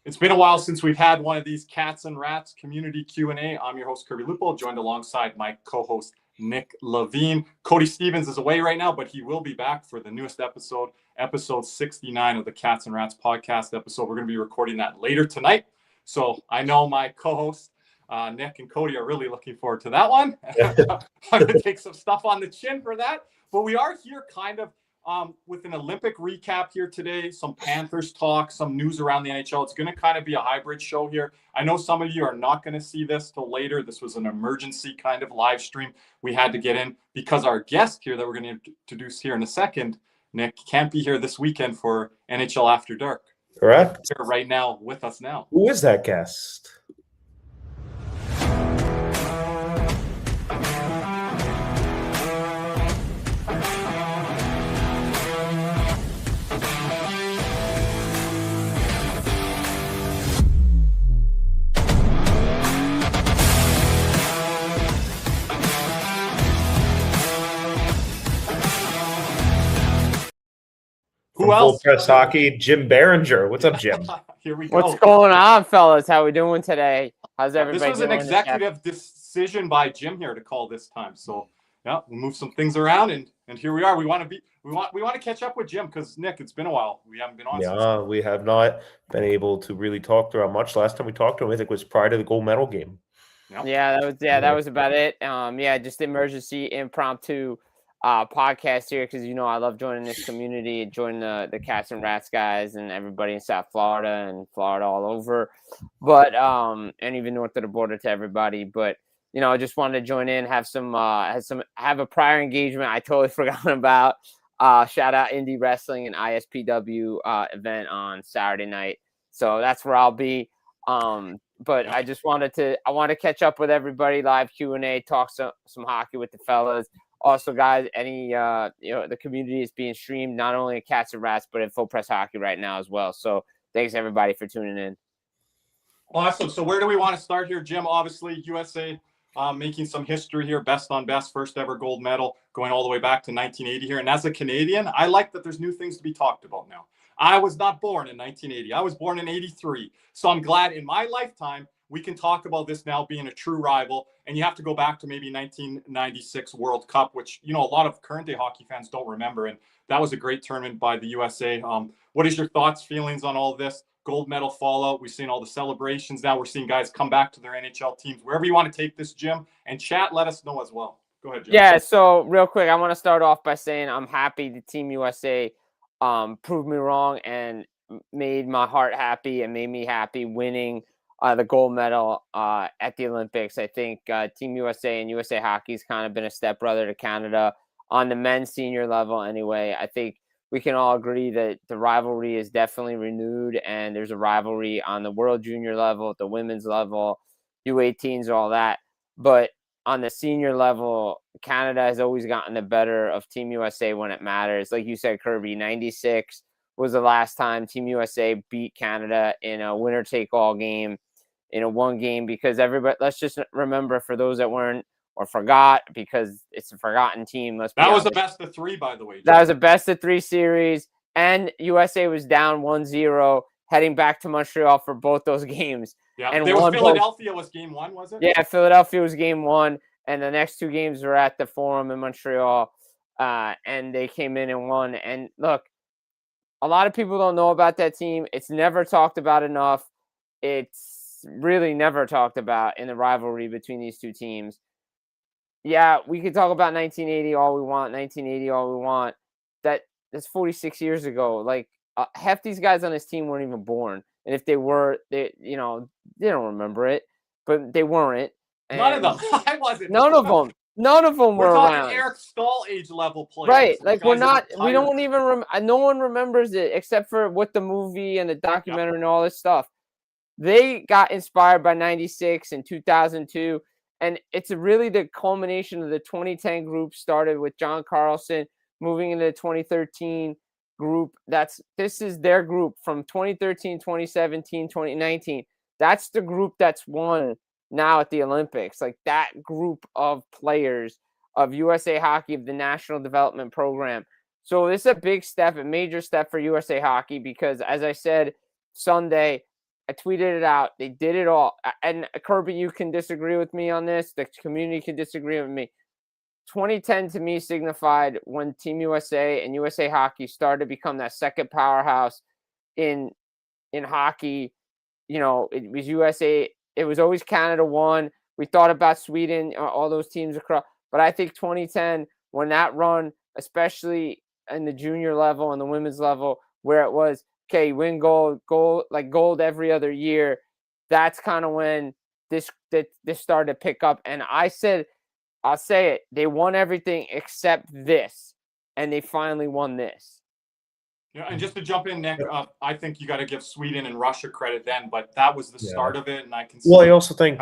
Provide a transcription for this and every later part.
It's been a while since we've had one of these Cats and Rats community Q&A. I'm your host, Kirby Lupo, joined alongside my co-host, Nick Levine. Cody Stevens is away right now, but he will be back for the newest episode 69 of the Cats and Rats podcast episode. We're going to be recording that later tonight. So I know my co-hosts, Nick and Cody, are really looking forward to that one. I'm going to take some stuff on the chin for that. But we are here kind of with an Olympic recap here today, some Panthers talk, some news around the NHL. It's going to kind of be a hybrid show here. I know some of you are not going to see this till later. This was an emergency kind of live stream we had to get in because our guest here that we're going to introduce here in a second, Nick, can't be here this weekend for NHL After Dark. Correct. Here right now with us now. Who is that guest? Who else? Full Press Hockey, Jim Biringer. What's up, Jim? Here we go. What's going on, fellas? How we doing today? How's everybody This was an executive decision by Jim here to call this time. So yeah, we'll move some things around and here we are. We want to catch up with Jim because Nick, it's been a while. We haven't been on. Yeah, we have not been able to really talk throughout much. Last time we talked to him, I think, was prior to the gold medal game. Yeah, that was about it. Just emergency impromptu podcast here because I love joining this community, joining the Cats and Rats guys and everybody in South Florida and Florida all over, but and even north of the border to everybody. But I just wanted to join in, have a prior engagement I totally forgot about. Shout out Indie Wrestling and ISPW event on Saturday night, so that's where I'll be. But I just want to catch up with everybody, live Q&A, talk some hockey with the fellas. Also, guys, the community is being streamed not only at Cats and Rats, but at Full Press Hockey right now as well. So thanks, everybody, for tuning in. Awesome. So where do we want to start here, Jim? Obviously, USA making some history here, best on best, first ever gold medal, going all the way back to 1980 here. And as a Canadian, I like that there's new things to be talked about now. I was not born in 1980. I was born in 83. So I'm glad in my lifetime we can talk about this now being a true rival. And you have to go back to maybe 1996 World Cup, which, a lot of current day hockey fans don't remember. And that was a great tournament by the USA. What is your thoughts, feelings on all of this? Gold medal fallout. We've seen all the celebrations. Now we're seeing guys come back to their NHL teams. Wherever you want to take this, Jim, and chat, let us know as well. Go ahead, Jim. Yeah, so real quick, I want to start off by saying I'm happy the Team USA proved me wrong and made my heart happy and made me happy winning the gold medal at the Olympics. I think Team USA and USA Hockey's kind of been a stepbrother to Canada on the men's senior level anyway. I think we can all agree that the rivalry is definitely renewed and there's a rivalry on the world junior level, at the women's level, U18s, all that. But on the senior level, Canada has always gotten the better of Team USA when it matters. Like you said, Kirby, 96 was the last time Team USA beat Canada in a winner-take-all game, in a one game, because everybody, let's just remember, for those that weren't or forgot, because it's a forgotten team. That was the best of three, by the way. That was a best of three series, and USA was down 1-0 heading back to Montreal for both those games. Yeah, and Philadelphia was game one, was it? Yeah, Philadelphia was game one, and the next two games were at the Forum in Montreal, and they came in and won. And look, a lot of people don't know about that team. It's never talked about enough. It's really never talked about in the rivalry between these two teams. Yeah, we could talk about 1980 all we want, 1980 all we want. That's 46 years ago. Like, half these guys on this team weren't even born. And if they were, they don't remember it, but they weren't. And none of them. I wasn't. None of them. None of them were around. Eric Stahl age level players. Right. Like, we're not, we don't even, no one remembers it except for with the movie and the documentary and all this stuff. They got inspired by 96 and 2002. And it's really the culmination of the 2010 group, started with John Carlson, moving into the 2013 group. This is their group from 2013, 2017, 2019. That's the group that's won now at the Olympics. Like, that group of players of USA Hockey, of the National Development Program. So this is a big step, a major step for USA Hockey, because as I said Sunday, I tweeted it out. They did it all. And Kirby, you can disagree with me on this. The community can disagree with me. 2010 to me signified when Team USA and USA Hockey started to become that second powerhouse in hockey. You know, it was USA. It was always Canada won. We thought about Sweden, all those teams across. But I think 2010, when that run, especially in the junior level and the women's level, where it was, okay, win gold every other year, that's kind of when this started to pick up. And I said, I'll say it, they won everything except this, and they finally won this. Yeah, and just to jump in, Nick, I think you got to give Sweden and Russia credit then, but that was the start of it, and I can see. Well, I also think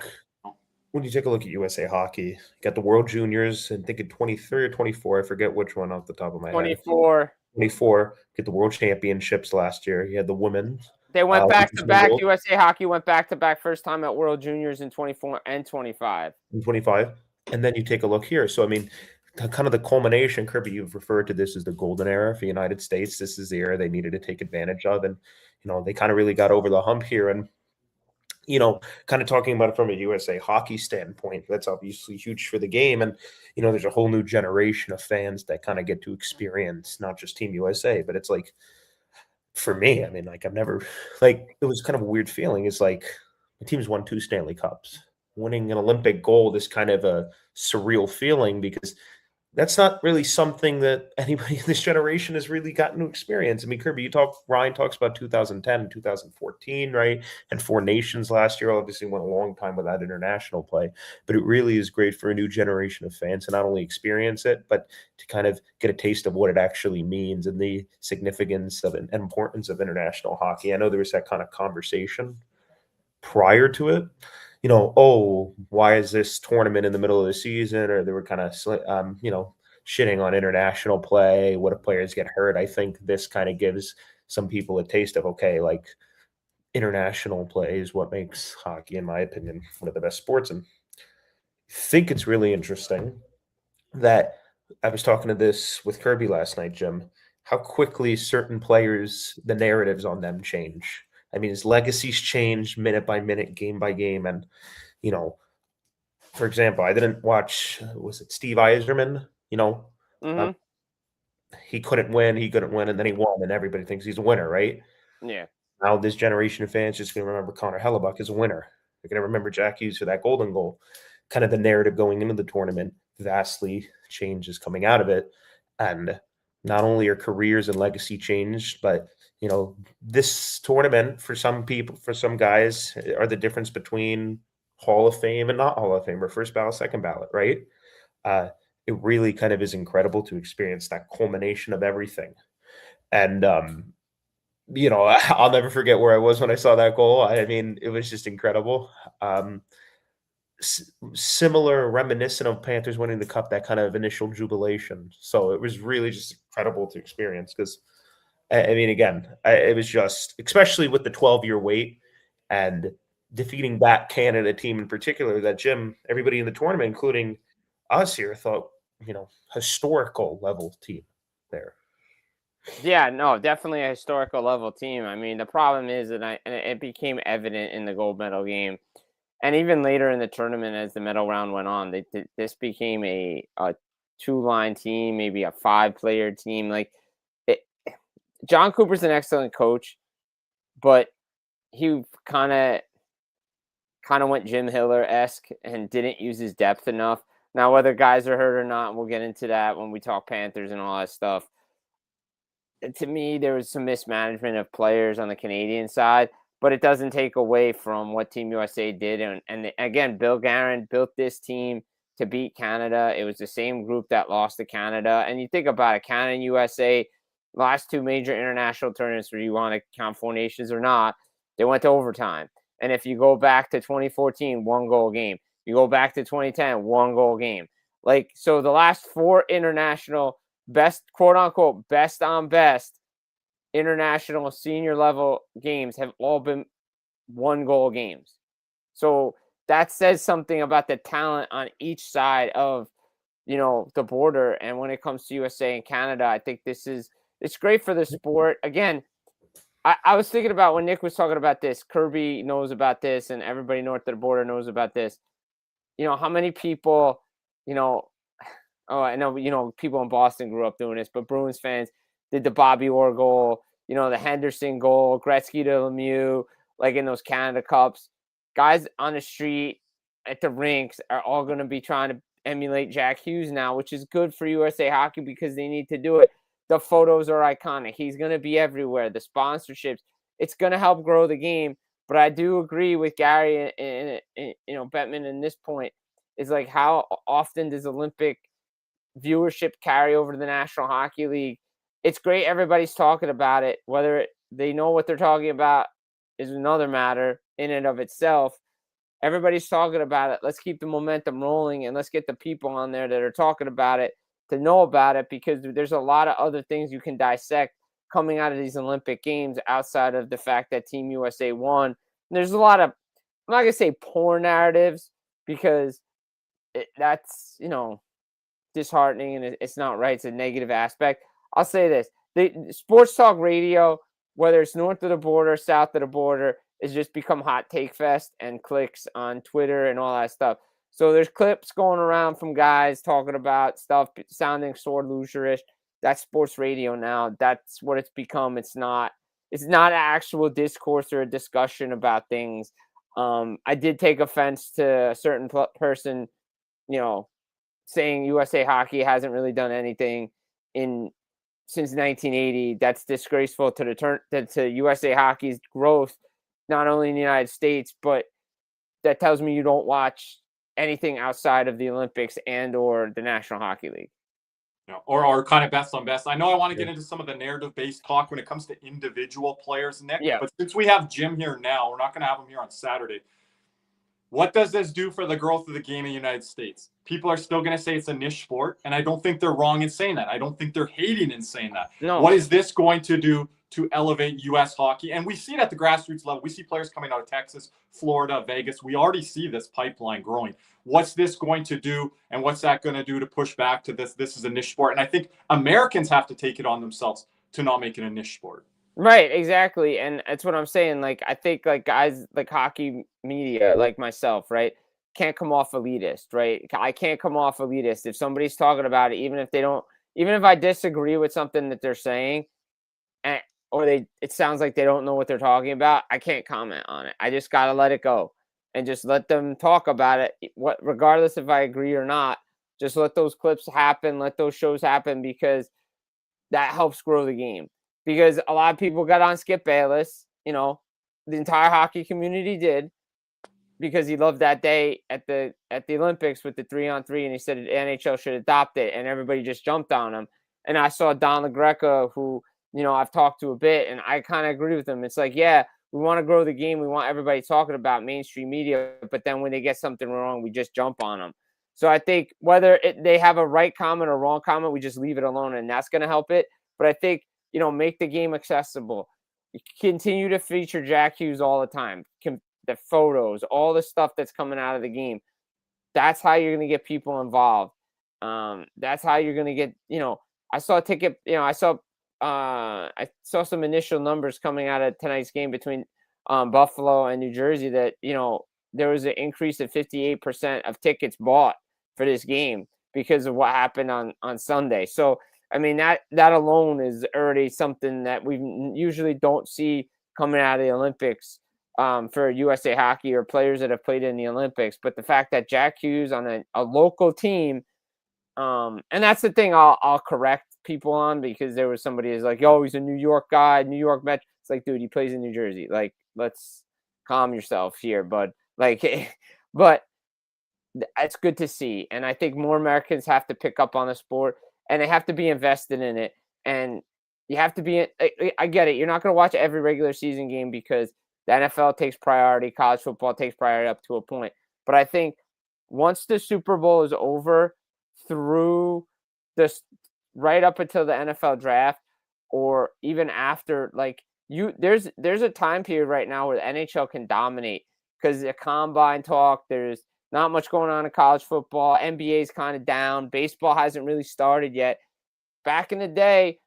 when you take a look at USA Hockey, you got the World Juniors, and think in 23 or 24, I forget which one off the top of my 24. head. 24. Get the World Championships last year. You had the women. They went back to back. USA Hockey went back to back first time at World Juniors in 24 and 25. In 25. And then you take a look here. So, I mean, kind of the culmination, Kirby, you've referred to this as the golden era for the United States. This is the era they needed to take advantage of. And, you know, they kind of really got over the hump here. And, you know, kind of talking about it from a USA Hockey standpoint, that's obviously huge for the game. And, you know, there's a whole new generation of fans that kind of get to experience not just Team USA, but it's like, for me, I mean, like, I've never, like, it was kind of a weird feeling. It's like the team's won 2 Stanley Cups. Winning an Olympic gold is kind of a surreal feeling because that's not really something that anybody in this generation has really gotten to experience. I mean, Kirby, Ryan talks about 2010 and 2014, right? And 4 nations last year. Obviously went a long time without international play, but it really is great for a new generation of fans to not only experience it, but to kind of get a taste of what it actually means and the significance of and importance of international hockey. I know there was that kind of conversation prior to it. You know, oh, why is this tournament in the middle of the season? Or they were kind of, you know, shitting on international play. What if players get hurt? I think this kind of gives some people a taste of, okay, like international play is what makes hockey, in my opinion, one of the best sports. And I think it's really interesting that I was talking to this with Kirby last night, Jim, how quickly certain players, the narratives on them change. I mean, his legacies change minute by minute, game by game. And, you know, for example, I didn't watch, was it Steve Yzerman? You know, he couldn't win, and then he won, and everybody thinks he's a winner, right? Yeah. Now this generation of fans just going to remember Connor Hellebuck as a winner. They're going to remember Jack Hughes for that golden goal. Kind of the narrative going into the tournament vastly changes coming out of it. And not only are careers and legacy changed, but you know, this tournament for some people, for some guys, are the difference between Hall of Fame and not Hall of Fame, or first ballot, second ballot, right? It really kind of is incredible to experience that culmination of everything. And, you know, I'll never forget where I was when I saw that goal. I mean, it was just incredible. Similar, reminiscent of Panthers winning the cup, that kind of initial jubilation. So it was really just incredible to experience because, I mean, again, it was just, especially with the 12-year wait and defeating that Canada team in particular, that Jim, everybody in the tournament, including us here, thought, you know, historical level team there. Yeah, no, definitely a historical level team. I mean, the problem is that it became evident in the gold medal game, and even later in the tournament as the medal round went on, this became a 2-line team, maybe a 5-player team. Like, John Cooper's an excellent coach, but he kind of went Jim Hiller-esque and didn't use his depth enough. Now, whether guys are hurt or not, we'll get into that when we talk Panthers and all that stuff. To me, there was some mismanagement of players on the Canadian side, but it doesn't take away from what Team USA did. And again, Bill Guerin built this team to beat Canada. It was the same group that lost to Canada. And you think about it, Canada and USA, last 2 major international tournaments, where you want to count 4 nations or not, they went to overtime. And if you go back to 2014, 1-goal game. You go back to 2010, 1-goal game. Like, so the last 4 international best, quote unquote, best on best international senior level games have all been 1-goal games. So that says something about the talent on each side of, you know, the border. And when it comes to USA and Canada, I think it's great for the sport. Again, I was thinking about when Nick was talking about this, Kirby knows about this and everybody north of the border knows about this. How many people, oh, I know, people in Boston grew up doing this, but Bruins fans did the Bobby Orr goal, the Henderson goal, Gretzky to Lemieux, like in those Canada Cups. Guys on the street at the rinks are all going to be trying to emulate Jack Hughes now, which is good for USA Hockey because they need to do it. The photos are iconic. He's going to be everywhere. The sponsorships, it's going to help grow the game. But I do agree with Gary and Bettman in this point is like how often does Olympic viewership carry over to the National Hockey League? It's great everybody's talking about it. Whether they know what they're talking about is another matter in and of itself. Everybody's talking about it. Let's keep the momentum rolling and let's get the people on there that are talking about it to know about it because there's a lot of other things you can dissect coming out of these Olympic Games outside of the fact that Team USA won. And there's a lot of, I'm not going to say poor narratives because that's, disheartening and it's not right. It's a negative aspect. I'll say this. The sports talk radio, whether it's north of the border, south of the border, has just become hot take fest and clicks on Twitter and all that stuff. So there's clips going around from guys talking about stuff sounding sore loserish. That's sports radio now. That's what it's become. It's not actual discourse or a discussion about things. I did take offense to a certain person, saying USA Hockey hasn't really done anything since 1980. That's disgraceful to USA Hockey's growth, not only in the United States, but that tells me you don't watch anything outside of the Olympics and or the National Hockey League. Or kind of best on best. I know I want to get into some of the narrative-based talk when it comes to individual players, Nick. Yeah. But since we have Jim here now, we're not going to have him here on Saturday. What does this do for the growth of the game in the United States? People are still going to say it's a niche sport, and I don't think they're wrong in saying that. I don't think they're hating in saying that. No. What is this going to do to elevate U.S. hockey? And we see it at the grassroots level. We see players coming out of Texas, Florida, Vegas. We already see this pipeline growing. What's this going to do, and what's that going to do to push back to this? This is a niche sport, and I think Americans have to take it on themselves to not make it a niche sport. Right, exactly. And that's what I'm saying. Like, I think like guys like hockey media, like myself, right, can't come off elitist, right? I can't come off elitist. If somebody's talking about it, even if I disagree with something that they're saying, it sounds like they don't know what they're talking about, I can't comment on it. I just got to let it go and just let them talk about it. Regardless if I agree or not, just let those clips happen, let those shows happen because that helps grow the game. Because a lot of people got on Skip Bayless, the entire hockey community did, because he loved that day at the Olympics with the 3-on-3, and he said the NHL should adopt it, and everybody just jumped on him. And I saw Don LaGreca, who I've talked to a bit, and I kind of agree with him. It's like, yeah, we want to grow the game, we want everybody talking about mainstream media, but then when they get something wrong, we just jump on them. So I think whether they have a right comment or wrong comment, we just leave it alone, and that's going to help it. But I think make the game accessible. Continue to feature Jack Hughes all the time. The photos, all the stuff that's coming out of the game. That's how you're going to get people involved. That's how you're going to get, I saw a ticket, I saw some initial numbers coming out of tonight's game between Buffalo and New Jersey that, there was an increase of 58% of tickets bought for this game because of what happened on Sunday. So, I mean, that alone is already something that we usually don't see coming out of the Olympics for USA Hockey or players that have played in the Olympics. But the fact that Jack Hughes on a local team, and that's the thing I'll correct people on, because there was somebody who's like, "Yo, he's a New York guy, New York Met." It's like, dude, he plays in New Jersey. Like, let's calm yourself here, bud. Like, but it's good to see, and I think more Americans have to pick up on the sport. And they have to be invested in it. And you have to be – I get it. You're not going to watch every regular season game because the NFL takes priority. College football takes priority up to a point. But I think once the Super Bowl is over, through this right up until the NFL draft, or even after, like there's a time period right now where the NHL can dominate because the combine talk, there's – not much going on in college football. NBA is kind of down. Baseball hasn't really started yet. Back in the day,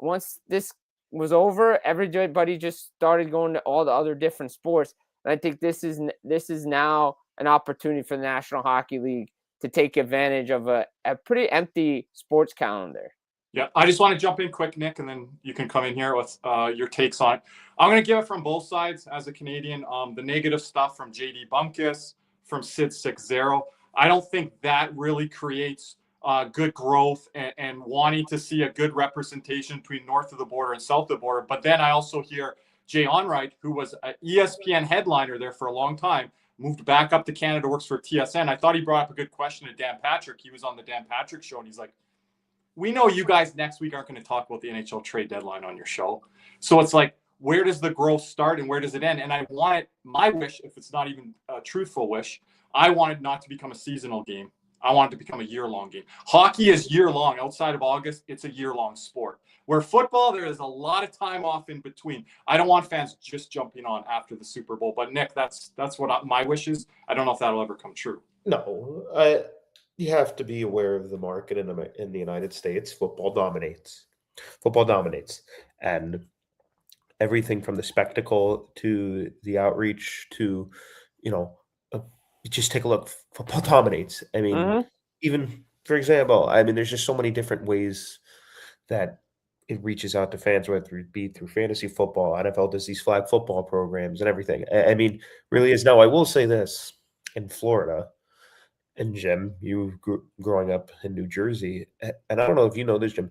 once this was over, everybody just started going to all the other different sports. And I think this is now an opportunity for the National Hockey League to take advantage of a pretty empty sports calendar. Yeah, I just want to jump in quick, Nick, and then you can come in here with your takes on it. I'm going to give it from both sides as a Canadian. The negative stuff from JD Bunkus, from Sid60. I don't think that really creates good growth and wanting to see a good representation between north of the border and south of the border. But then I also hear Jay Onrait, who was an ESPN headliner there for a long time, moved back up to Canada, works for TSN. I thought he brought up a good question to Dan Patrick. He was on the Dan Patrick show, and he's like, we know you guys next week aren't going to talk about the NHL trade deadline on your show. So it's like, where does the growth start and where does it end? And I want it, my wish, if it's not even a truthful wish, I want it not to become a seasonal game. I want it to become a year-long game. Hockey is year-long. Outside of August, it's a year-long sport. Where football, there is a lot of time off in between. I don't want fans just jumping on after the Super Bowl. But Nick, that's what my wish is. I don't know if that'll ever come true. No, you have to be aware of the market in the United States. Football dominates. And everything from the spectacle to the outreach to, just take a look. Football dominates. I mean, even, for example, there's just so many different ways that it reaches out to fans, whether it be through fantasy football, NFL does these flag football programs and everything. I mean, really is. Now, I will say this, in Florida, and Jim, you growing up in New Jersey, and I don't know if you know this, Jim,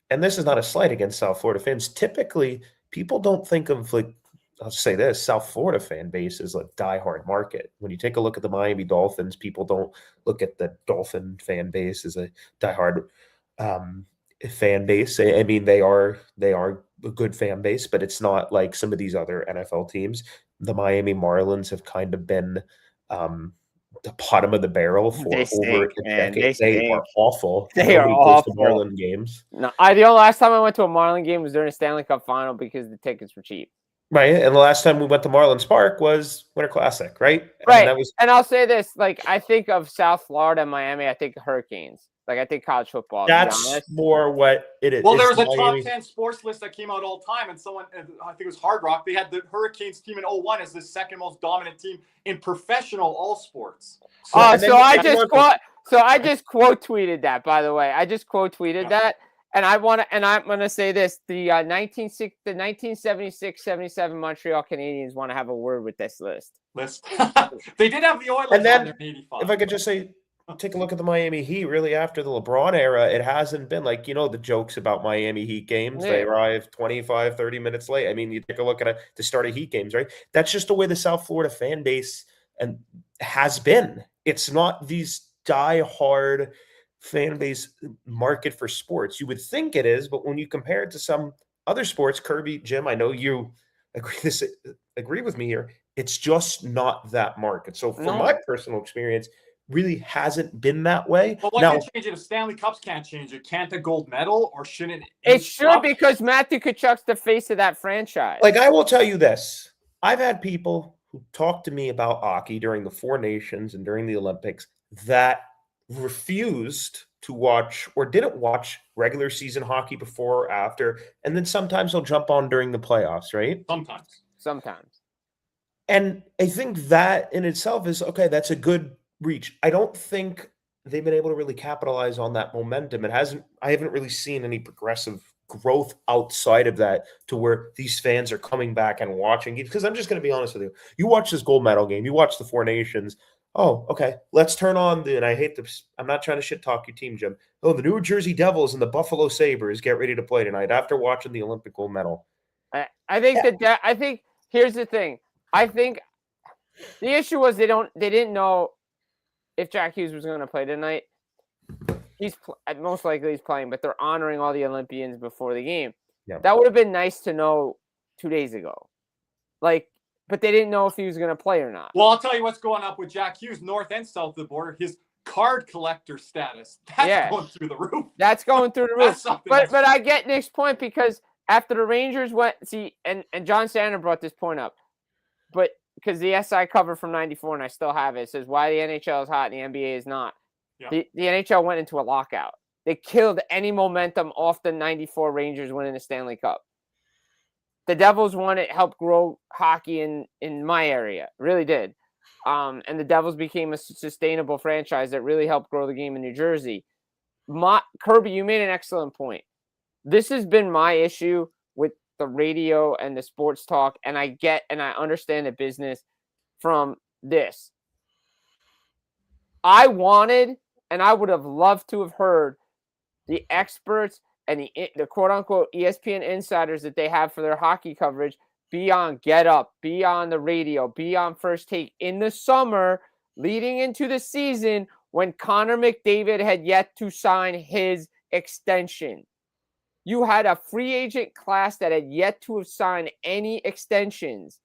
and this is not a slight against South Florida fans. Typically, people don't think of, like, I'll say this, South Florida fan base is a diehard market. When you take a look at the Miami Dolphins, people don't look at the Dolphin fan base as a diehard fan base. I mean, they are a good fan base, but it's not like some of these other NFL teams. The Miami Marlins have kind of been the bottom of the barrel for over a decade. They are awful. They are awful. Marlin games. No, the last time I went to a Marlin game was during a Stanley Cup final because the tickets were cheap. Right, and the last time we went to Marlins Park was Winter Classic, right? Right, and I'll say this, like, I think of South Florida and Miami, I think Hurricanes. Like, I think college football. That's more what it is. Well, there was a top 10 sports list that came out all time, and someone, I think it was Hard Rock, they had the Hurricanes team in 01 as the second most dominant team in professional all sports. So I just quote tweeted that, by the way. I just quote tweeted that. And I'm gonna say this: the 1976-77 Montreal Canadiens want to have a word with this list. They did have the Oilers and then, on there in 85. If I could just say, take a look at the Miami Heat. Really, after the LeBron era, it hasn't been like, the jokes about Miami Heat games. Yeah. They arrive 25, 30 minutes late. I mean, you take a look at the start of Heat games, right? That's just the way the South Florida fan base and has been. It's not these die-hard fan base market for sports. You would think it is, but when you compare it to some other sports, Kirby, Jim, I know you agree with me here. It's just not that market. So from my personal experience, really hasn't been that way. But what can change it if Stanley Cups can't change it? Can't a gold medal, or shouldn't it? Should, because Matthew Tkachuk's the face of that franchise. Like, I will tell you this. I've had people who talked to me about hockey during the Four Nations and during the Olympics that refused to watch or didn't watch regular season hockey before or after, and then sometimes they'll jump on during the playoffs, right? Sometimes. And I think that in itself is okay. That's a good reach. I don't think they've been able to really capitalize on that momentum. I haven't really seen any progressive growth outside of that to where these fans are coming back and watching it. Because I'm just going to be honest with you. You watch this gold medal game, you watch the Four Nations. Oh, okay. Let's turn on and I hate this. I'm not trying to shit talk your team, Jim. Oh, the New Jersey Devils and the Buffalo Sabres get ready to play tonight after watching the Olympic gold medal. I think here's the thing. I think the issue was they didn't know if Jack Hughes was going to play tonight. Most likely he's playing, but they're honoring all the Olympians before the game. Yeah. That would have been nice to know 2 days ago. But they didn't know if he was going to play or not. Well, I'll tell you what's going up with Jack Hughes, north and south of the border. His card collector status. That's going through the roof. That's going through the roof. But I get Nick's point, because after the Rangers went, and John Sander brought this point up, but because the SI cover from 94, and I still have it, says why the NHL is hot and the NBA is not. Yeah. The NHL went into a lockout. They killed any momentum off the 94 Rangers winning the Stanley Cup. the Devils won it, helped grow hockey in my area. It really did. And the Devils became a sustainable franchise that really helped grow the game in New Jersey. Kirby, you made an excellent point. This has been my issue with the radio and the sports talk, and I understand the business from this. I wanted, and I would have loved to have heard the experts and the quote-unquote ESPN insiders that they have for their hockey coverage be on Get Up, be on the radio, be on First Take in the summer leading into the season when Connor McDavid had yet to sign his extension. You had a free agent class that had yet to have signed any extensions,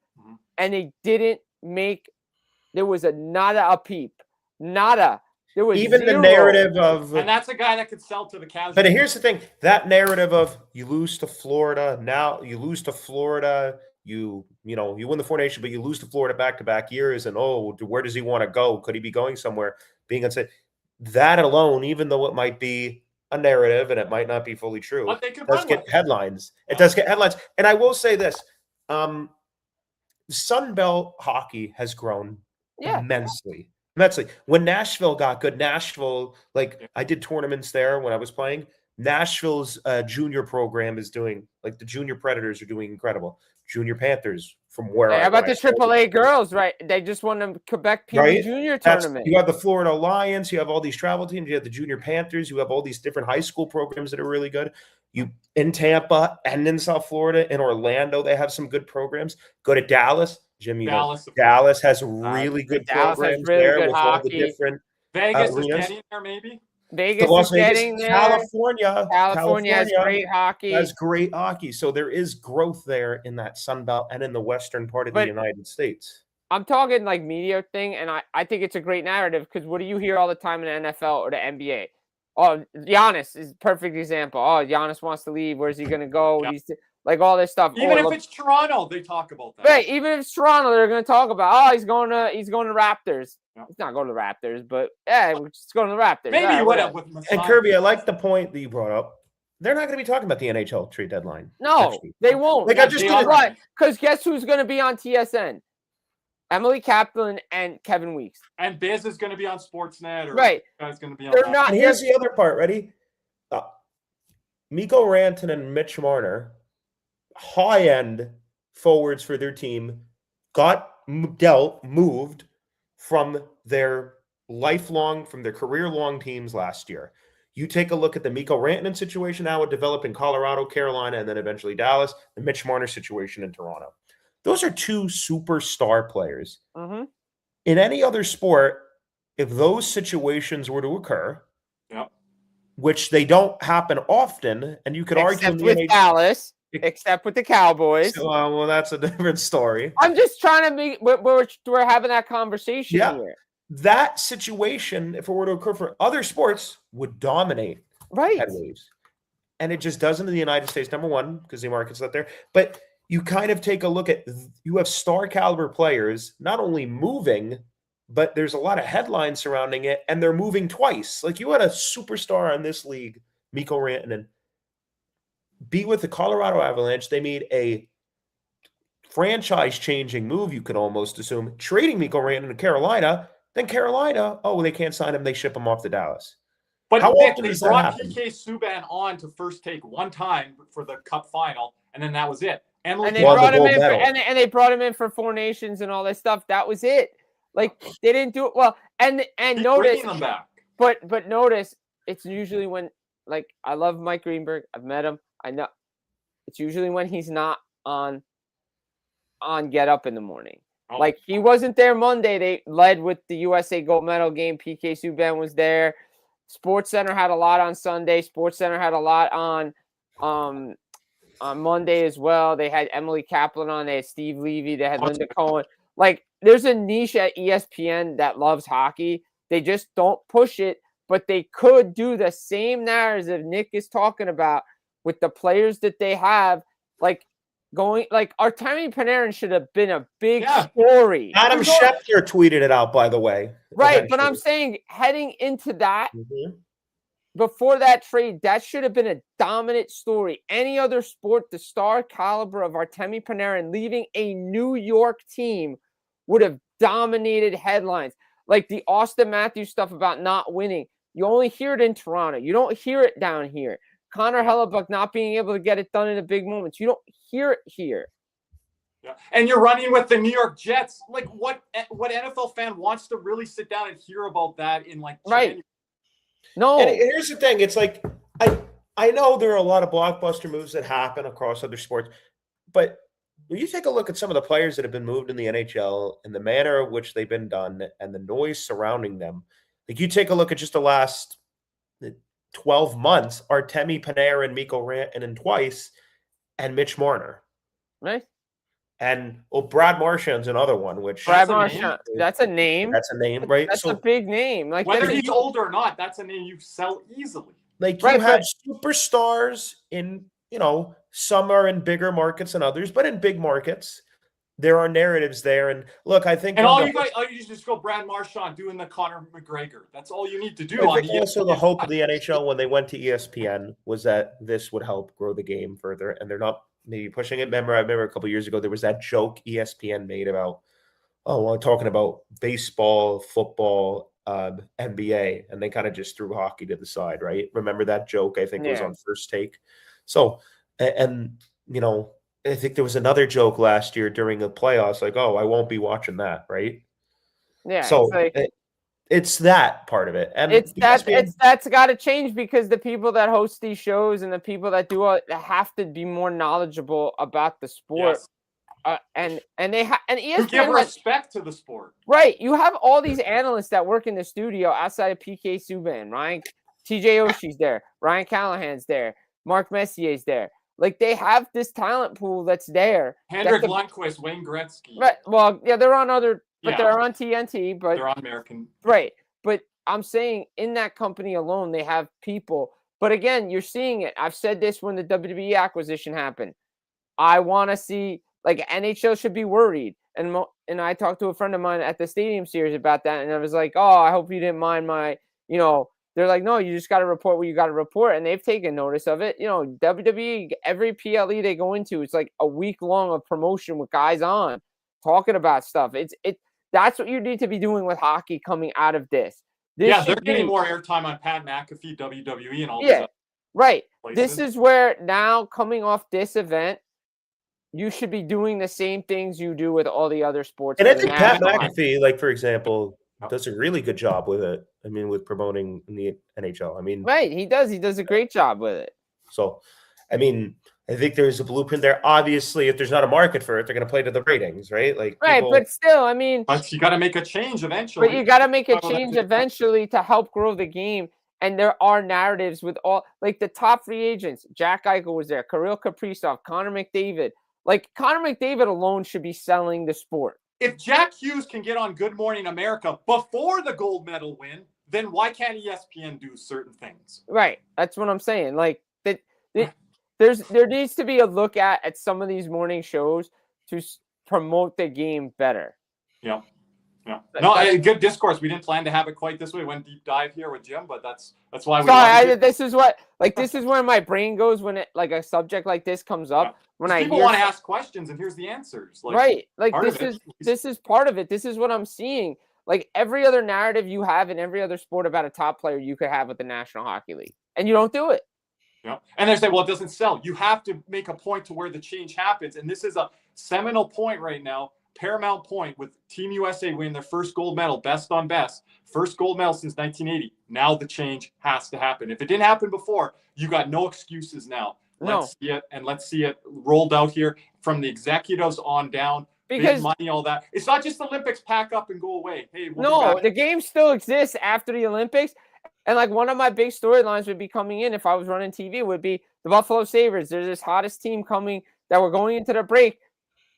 and they didn't make – there was nada a peep. Nada. There was even zero. The narrative of, and that's a guy that could sell to the Cavs. But here's the thing: that narrative of you lose to Florida, now you lose to Florida, you win the Four Nations, but you lose to Florida back-to-back years, and where does he want to go? Could he be going somewhere? Being unsaid, that alone, even though it might be a narrative and it might not be fully true, it does get headlines. It does get headlines, and I will say this: Sun Belt hockey has grown immensely. When Nashville got good, I did tournaments there when I was playing. Nashville's junior program is doing, the junior Predators are doing incredible. Junior Panthers from where How about the AAA girls, right? They just won the Quebec PB Junior tournament. You have the Florida Alliance. You have all these travel teams. You have the Junior Panthers. You have all these different high school programs that are really good. You in Tampa and in South Florida, in Orlando, they have some good programs. Go to Dallas. Jim, Dallas has really good programs there with all the different Vegas is getting there, maybe. Vegas is getting there. California has great hockey. Has great hockey. So there is growth there in that Sun Belt and in the western part of the United States. I'm talking media thing, and I think it's a great narrative because what do you hear all the time in the NFL or the NBA? Oh, Giannis is a perfect example. Oh, Giannis wants to leave. Where's he going to go? Yep. He's all this stuff. Even if it's Toronto, they talk about that. Right. Even if it's Toronto, they're going to talk about, he's going to Raptors. Yep. He's not going to the Raptors, but we're just going to the Raptors. Maybe he would have with Masai. And Kirby, I like the point that you brought up. They're not going to be talking about the NHL trade deadline. No, they won't. Because guess who's going to be on TSN? Emily Kaplan and Kevin Weeks. And Biz is going to be on Sportsnet. Right. Guy's going to be on They're not. And here's the other part. Ready? Mikko Rantanen and Mitch Marner, high-end forwards for their team, got moved from their career-long teams last year. You take a look at the Mikko Rantanen situation now would develop in Colorado, Carolina, and then eventually Dallas, the Mitch Marner situation in Toronto. Those are two superstar players. Mm-hmm. In any other sport, if those situations were to occur, which they don't happen often, and you could argue with Dallas, except with the Cowboys. Well, that's a different story. I'm just trying to be. We're having that conversation here. That situation, if it were to occur for other sports, would dominate headwaves, and it just doesn't in the United States. Number one, because the market's not there, but you kind of take a look at, you have star caliber players not only moving, but there's a lot of headlines surrounding it, and they're moving twice. Like you had a superstar in this league, Mikko Rantanen, be with the Colorado Avalanche. They made a franchise-changing move, you could almost assume, trading Mikko Rantanen to Carolina. Then Carolina, they can't sign him. They ship him off to Dallas. But how often does that happen? PK Subban on to First Take one time for the Cup final, and then that was it. And they brought him in and they brought him in for Four Nations and all that stuff. That was it. Like they didn't do it well. And notice them back. But notice it's usually when I love Mike Greenberg. I've met him. I know it's usually when he's not on Get Up in the morning. Oh. Like he wasn't there Monday. They led with the USA gold medal game. PK Subban was there. SportsCenter had a lot on Sunday. SportsCenter had a lot on Monday as well. They had Emily Kaplan on. They had Steve Levy. They had Linda Cohen. There's a niche at ESPN that loves hockey. They just don't push it, but they could do the same narrative Nick is talking about with the players that they have. Artemi Panarin should have been a big story. Adam Schefter tweeted it out, by the way. Right, but I'm saying heading into that, before that trade, that should have been a dominant story. Any other sport, the star caliber of Artemi Panarin leaving a New York team would have dominated headlines. Like the Austin Matthews stuff about not winning. You only hear it in Toronto. You don't hear it down here. Connor Hellebuck not being able to get it done in the big moments. You don't hear it here. Yeah. And you're running with the New York Jets. Like what NFL fan wants to really sit down and hear about that in like January? Right. No. And here's the thing. It's like, I know there are a lot of blockbuster moves that happen across other sports, but when you take a look at some of the players that have been moved in the NHL and the manner in which they've been done and the noise surrounding them, like you take a look at just the last 12 months, Artemi Panarin, Mikko Rantanen twice, and Mitch Marner. Right. And Brad Marchand's another one, which Brad Marchand, that's a name. That's a name, right? That's so, a big name. Like whether he's old or not, that's a name you sell easily. Like you have superstars in, some are in bigger markets than others, but in big markets, there are narratives there. And look, I think all you just go Brad Marchand doing the Conor McGregor. That's all you need to do. I think also the hope of the NHL when they went to ESPN was that this would help grow the game further, and they're not maybe pushing it. I remember a couple of years ago there was that joke ESPN made about, talking about baseball, football, NBA, and they kind of just threw hockey to the side, right? Remember that joke? I think it was on First Take. So, and I think there was another joke last year during the playoffs, like, I won't be watching that, right? Yeah. So it's that part of it, and that's got to change because the people that host these shows and the people that do it have to be more knowledgeable about the sport. Yes. And ESPN give respect to the sport, right? You have all these analysts that work in the studio outside of PK Subban, Ryan, TJ Oshie's there, Ryan Callahan's there, Mark Messier's there. Like they have this talent pool that's there. Henrik Lundqvist, Wayne Gretzky. Right. Well, yeah, they're on other. But they're on TNT, but they're on American. Right. But I'm saying in that company alone, they have people. But again, you're seeing it. I've said this when the WWE acquisition happened. I want to see, like, NHL should be worried. And I talked to a friend of mine at the Stadium Series about that. And I was like, I hope you didn't mind my, they're like, no, you just got to report what you got to report. And they've taken notice of it. WWE, every PLE they go into, it's like a week long of promotion with guys on talking about stuff. That's what you need to be doing with hockey coming out of this. They're getting more airtime on Pat McAfee, WWE, and all this. Yeah, right. This is where now coming off this event, you should be doing the same things you do with all the other sports. And I think Pat McAfee, like, for example, does a really good job with it. I mean, with promoting in the NHL. I mean, right. He does. He does a great job with it. So, I mean, I think there's a blueprint there. Obviously, if there's not a market for it, they're going to play to the ratings, right? Like, but still, I mean, but you got to make a change eventually. But you got to make a change eventually to help grow the game. And there are narratives with all, like the top free agents. Jack Eichel was there, Kirill Kaprizov, Connor McDavid. Like Connor McDavid alone should be selling the sport. If Jack Hughes can get on Good Morning America before the gold medal win, then why can't ESPN do certain things? Right. That's what I'm saying. Like that. There needs to be a look at some of these morning shows to promote the game better. Yeah. No, good discourse. We didn't plan to have it quite this way. We went deep dive here with Jim, but that's why we. This is where my brain goes when it like a subject like this comes up. Yeah. When people want to ask questions, and here's the answers. Like this is part of it. This is what I'm seeing. Like every other narrative you have in every other sport about a top player, you could have with the National Hockey League, and you don't do it. Yeah. And they say, well, it doesn't sell. You have to make a point to where the change happens. And this is a seminal point right now, paramount point with Team USA winning their first gold medal, best on best, first gold medal since 1980. Now the change has to happen. If it didn't happen before, you got no excuses now. Let's see it, and let's see it rolled out here from the executives on down. Because big money, all that. It's not just Olympics pack up and go away. Hey, the game still exists after the Olympics. And like one of my big storylines would be coming in if I was running TV would be the Buffalo Sabres. There's this hottest team coming that we're going into the break.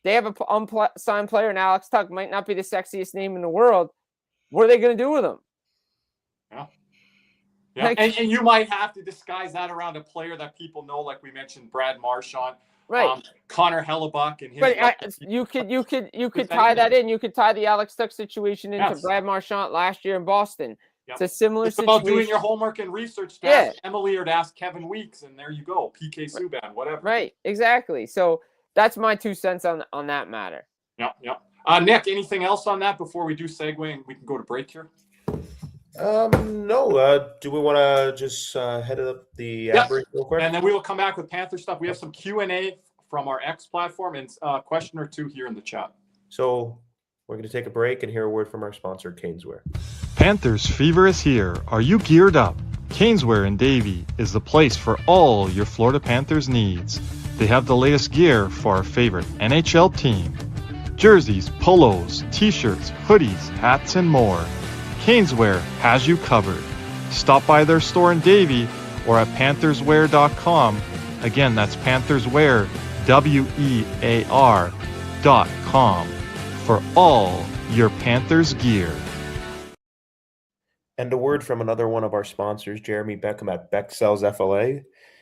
They have an unsigned player, and Alex Tuck might not be the sexiest name in the world. What are they going to do with him? Yeah. Like, and you might have to disguise that around a player that people know, like we mentioned, Brad Marchand, right? Connor Hellebuck, and his. But you could tie that in. You could tie the Alex Tuck situation into Brad Marchand last year in Boston. It's a similar It's situation. about doing your homework and research to ask Emily or to ask Kevin Weeks, and there you go. PK Subban, whatever. Right, exactly. So that's my 2 cents on that matter. Yeah. Nick, anything else on that before we do segue and we can go to break here? No. Do we want to just head up the ad break real quick? And then we will come back with Panther stuff. We have some Q&A from our X platform and a question or two here in the chat. So we're going to take a break and hear a word from our sponsor, Caneswear. Panthers fever is here. Are you geared up? Caneswear in Davie is the place for all your Florida Panthers needs. They have the latest gear for our favorite NHL team. Jerseys, polos, t-shirts, hoodies, hats, and more. Caneswear has you covered. Stop by their store in Davie or at pantherswear.com. Again, that's pantherswear, WEAR.com for all your Panthers gear. And a word from another one of our sponsors, Jeremy Beckham at Beck Sells FLA.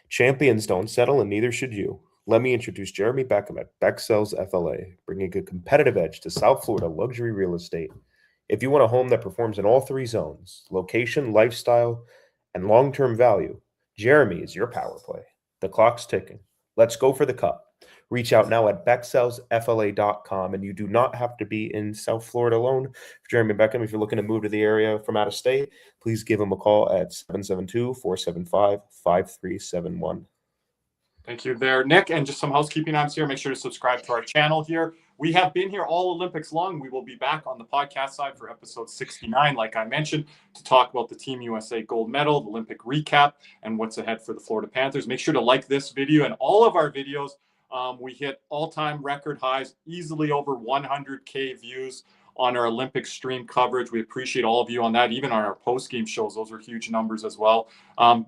Champions don't settle, and neither should you. Let me introduce Jeremy Beckham at Beck Sells FLA, bringing a competitive edge to South Florida luxury real estate. If you want a home that performs in all 3 zones, location, lifestyle, and long-term value, Jeremy is your power play. The clock's ticking. Let's go for the cup. Reach out now at becksellsfla.com, and you do not have to be in South Florida alone. For Jeremy Beckham, if you're looking to move to the area from out of state, please give him a call at 772-475-5371. Thank you there, Nick. And just some housekeeping items here. Make sure to subscribe to our channel here. We have been here all Olympics long. We will be back on the podcast side for episode 69, like I mentioned, to talk about the Team USA gold medal, the Olympic recap, and what's ahead for the Florida Panthers. Make sure to like this video and all of our videos. We hit all-time record highs, easily over 100K views on our Olympic stream coverage. We appreciate all of you on that. Even on our post-game shows, those are huge numbers as well.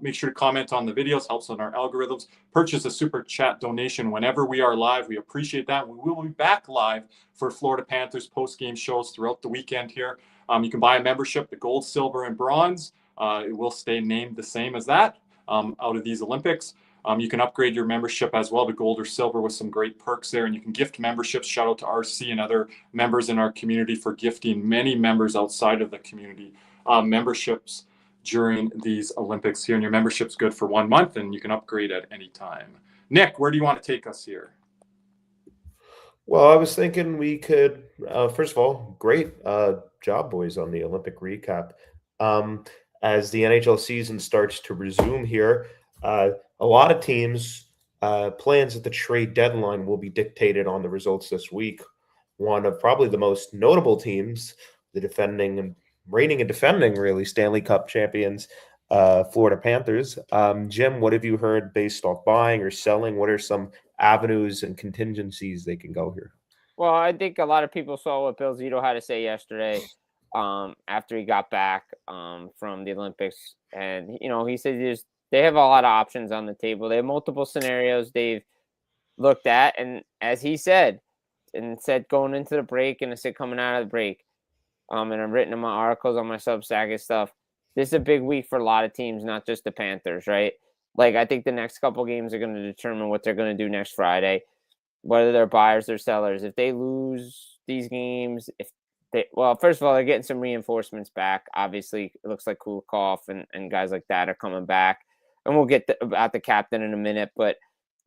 Make sure to comment on the videos, helps on our algorithms. Purchase a super chat donation whenever we are live. We appreciate that. We will be back live for Florida Panthers post-game shows throughout the weekend here. You can buy a membership, the gold, silver, and bronze. It will stay named the same as that out of these Olympics. You can upgrade your membership as well to gold or silver with some great perks there. And you can gift memberships. Shout out to RC and other members in our community for gifting many members outside of the community memberships during these Olympics here. And your membership's good for 1 month, and you can upgrade at any time. Nick, where do you want to take us here? Well, I was thinking we could, first of all, great job, boys, on the Olympic recap. As the NHL season starts to resume here, a lot of teams' plans at the trade deadline will be dictated on the results this week. One of probably the most notable teams, the reigning and defending really Stanley Cup champions, Florida Panthers. Jim, what have you heard based off buying or selling? What are some avenues and contingencies they can go here? Well, I think a lot of people saw what Bill Zito had to say yesterday after he got back from the Olympics. And, he said they have a lot of options on the table. They have multiple scenarios they've looked at. And as he said going into the break and I said coming out of the break, and I've written in my articles on my Substack and stuff, this is a big week for a lot of teams, not just the Panthers, right? Like, I think the next couple games are going to determine what they're going to do next Friday, whether they're buyers or sellers. If they lose these games, first of all, they're getting some reinforcements back. Obviously, it looks like Kulikov and guys like that are coming back. And we'll get about the captain in a minute. But,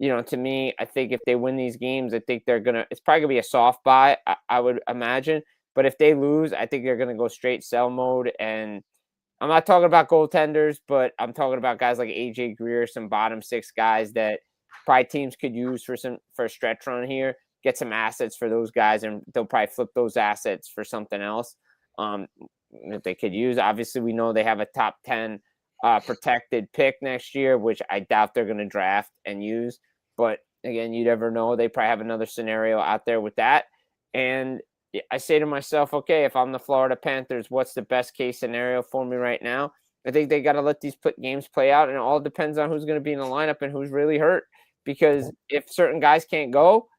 to me, I think if they win these games, I think it's probably going to be a soft buy, I would imagine. But if they lose, I think they're going to go straight sell mode. And I'm not talking about goaltenders, but I'm talking about guys like AJ Greer, some bottom 6 guys that probably teams could use for a stretch run here. Get some assets for those guys, and they'll probably flip those assets for something else that they could use. Obviously, we know they have a top 10 protected pick next year, which I doubt they're going to draft and use. But again, you never know. They probably have another scenario out there with that. And I say to myself, okay, if I'm the Florida Panthers, what's the best case scenario for me right now? I think they got to let these games play out, and it all depends on who's going to be in the lineup and who's really hurt. Because if certain guys can't go,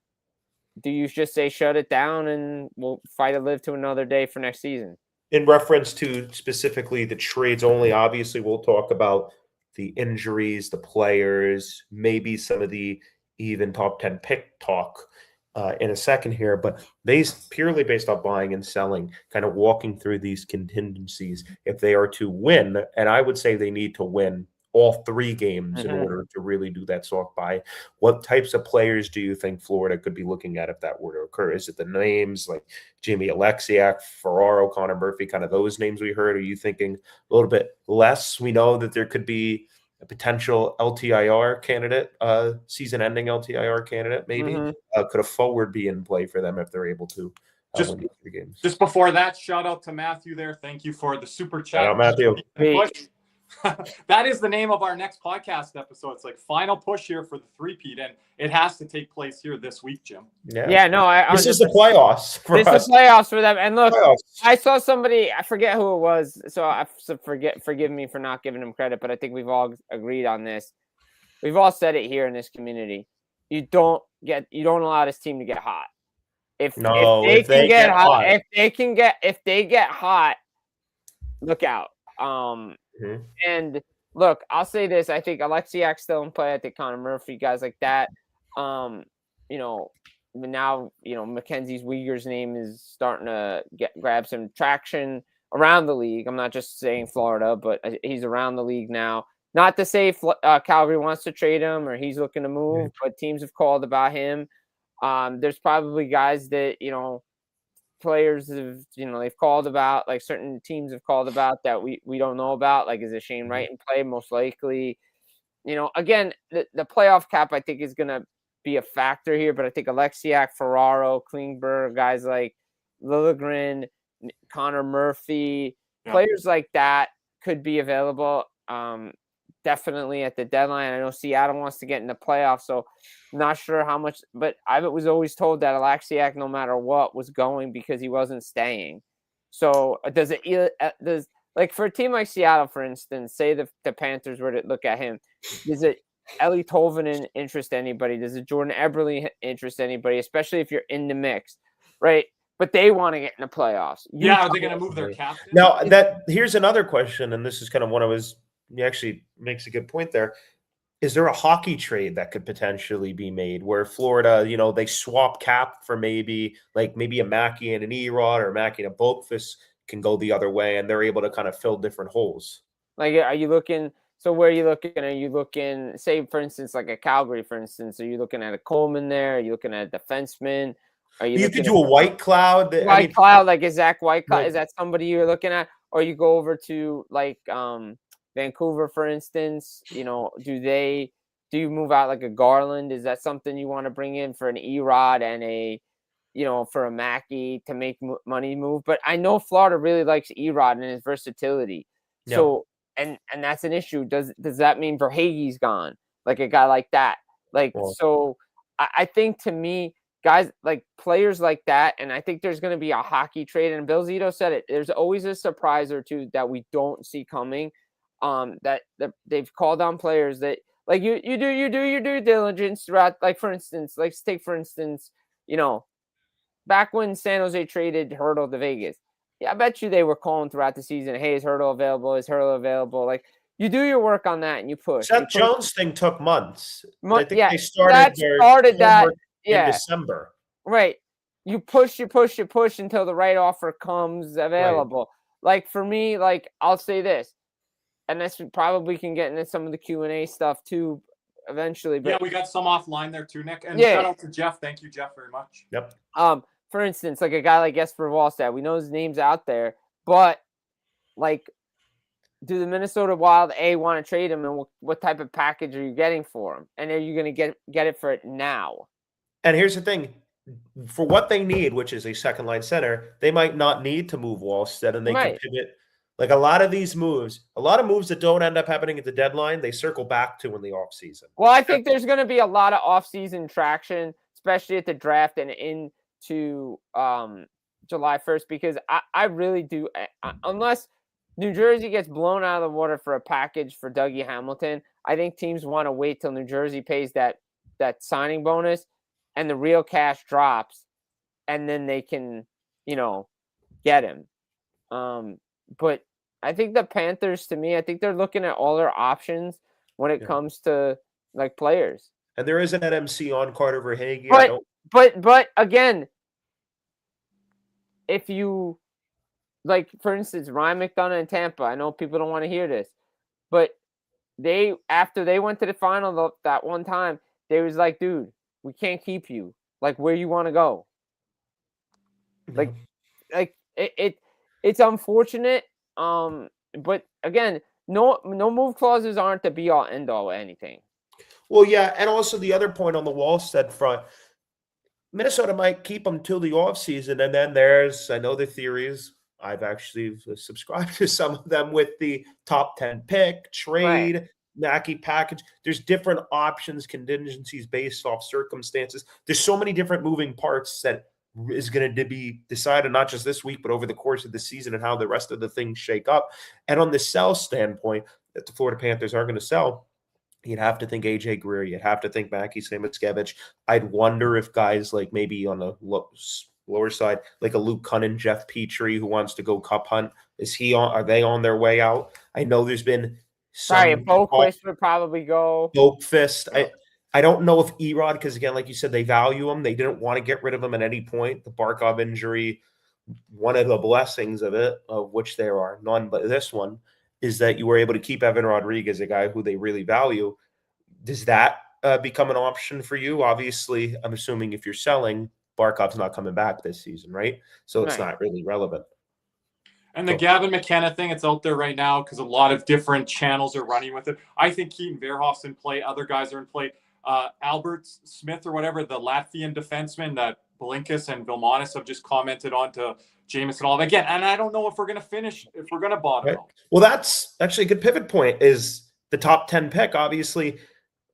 do you just say shut it down and we'll fight to live to another day for next season? In reference to specifically the trades only, obviously we'll talk about the injuries, the players, maybe some of the even top 10 pick talk in a second here, but purely based off buying and selling, kind of walking through these contingencies, if they are to win, and I would say they need to win all 3 games in order to really do that soft buy. What types of players do you think Florida could be looking at if that were to occur? Is it the names like Jamie Alexiak, Ferraro, Connor Murphy, kind of those names we heard? Are you thinking a little bit less? We know that there could be a potential LTIR candidate, season-ending LTIR candidate, maybe. Could a forward be in play for them if they're able to win these 3 games? Just before that, shout out to Matthew there. Thank you for the super chat. Shout out, Matthew. That is the name of our next podcast episode. It's like final push here for the three-peat, and it has to take place here this week, Jim. Yeah, no, this is the playoffs. This is playoffs for them. And look, I saw somebody, I forget who it was, so forgive me for not giving him credit, but I think we've all agreed on this. We've all said it here in this community. You don't allow this team to get hot. If they get hot, look out. And look, I'll say this. I think Alexiak's still in play. I think Connor Murphy, guys like that. Now, Mackenzie Weegar's name is starting to grab some traction around the league. I'm not just saying Florida, but he's around the league now. Not to say Calgary wants to trade him or he's looking to move, but teams have called about him. There's probably guys that, players have, they've called about, like certain teams have called about that we don't know about. Like, is it Shane Wright in play? Most likely. Again, the playoff cap, I think, is going to be a factor here, but I think Alexiak, Ferraro, Klingberg, guys like Liljegren, Connor Murphy, players like that could be available. Definitely at the deadline. I know Seattle wants to get in the playoffs, so I'm not sure how much, but I was always told that Alexiak, no matter what, was going because he wasn't staying. So does for a team like Seattle, for instance, say the Panthers were to look at him, does it Eeli Tolvanen interest anybody? Does it Jordan Eberle interest anybody, especially if you're in the mix, right? But they want to get in the playoffs. Are they going to move their captain? Now, here's another question, and this is kind of one of his. He actually makes a good point there. Is there a hockey trade that could potentially be made where Florida, they swap cap for maybe a Mackey and an Erod or Mackey and a Boakfus can go the other way and they're able to kind of fill different holes? Like, are you looking? So where are you looking? Are you looking, say, for instance, like a Calgary, for instance? Are you looking at a Coleman there? Are you looking at a defenseman? You could do a White Cloud. Cloud, like is Zach White Cloud? Right. Is that somebody you're looking at? Or you go over to Vancouver, for instance, do you move out like a Garland? Is that something you want to bring in for an Erod and for a Mackey to make money move? But I know Florida really likes Erod and his versatility. Yeah. So, and that's an issue. Does that mean Verhaeghe's gone? Like a guy like that? So I think to me, guys like players like that, and I think there's going to be a hockey trade. And Bill Zito said it. There's always a surprise or two that we don't see coming. That they've called on players that like you do your due diligence throughout. Like for instance, back when San Jose traded Hurdle to Vegas, I bet you they were calling throughout the season, hey, is Hurdle available? Is Hurdle available? Like you do your work on that and you push. That Jones thing took months. I think they started that in December. Right. You push until the right offer comes available. Right. Like for me, I'll say this. And this probably can get into some of the Q&A stuff too eventually. But we got some offline there too, Nick. And shout out to Jeff. Thank you, Jeff, very much. Yep. For instance, like a guy like Jesper Wallstedt, we know his name's out there, but do the Minnesota Wild want to trade him, and what type of package are you getting for him? And are you going to get it for it now? And here's the thing. For what they need, which is a second line center, they might not need to move Wallstedt, and they can pivot. Like a lot of moves that don't end up happening at the deadline, they circle back to in the offseason. Well, I think there's going to be a lot of offseason traction, especially at the draft and into July 1st, because I really do, unless New Jersey gets blown out of the water for a package for Dougie Hamilton, I think teams want to wait till New Jersey pays that signing bonus and the real cash drops, and then they can, get him. But I think the Panthers, to me, I think they're looking at all their options when it comes to players. And there is an NMC on Carter Verhaeghe. But But again, if you like, for instance, Ryan McDonough in Tampa, I know people don't want to hear this, but after they went to the final that one time, they was like, dude, we can't keep you. Like, where you want to go? Like it's unfortunate. But again, no move clauses aren't the be all end all anything. Well, yeah, and also the other point on the Wallstead front, Minnesota might keep him till the offseason, and then I know the theories. I've actually subscribed to some of them with the top 10 pick, trade, Right. Mackey package. There's different options, contingencies based off circumstances. There's so many different moving parts that is going to be decided not just this week, but over the course of the season and how the rest of the things shake up. And on the sell standpoint, that the Florida Panthers are going to sell, you'd have to think AJ Greer. You'd have to think Mackie Samoskevich. I'd wonder if guys like maybe on the lower side, like a Luke Cunnin, Jeff Petrie, who wants to go cup hunt, are they on their way out? I know there's been Sorry, some Boquist would probably go. Boakfist. I don't know if Erod, because again, like you said, they value him. They didn't want to get rid of him at any point. The Barkov injury, one of the blessings of it, of which there are none but this one, is that you were able to keep Evan Rodriguez, a guy who they really value. Does that become an option for you? Obviously, I'm assuming if you're selling, Barkov's not coming back this season, right? So it's not really relevant. And the Gavin McKenna thing, it's out there right now because a lot of different channels are running with it. I think Keaton Verhoff's in play. Other guys are in play. Albert Smith or whatever, the Latvian defenseman that Belinkus and Vilmanis have just commented on to Jameson all again. And I don't know if we're going to finish, if we're going to bottom out. Well, that's actually a good pivot point is the top 10 pick. Obviously,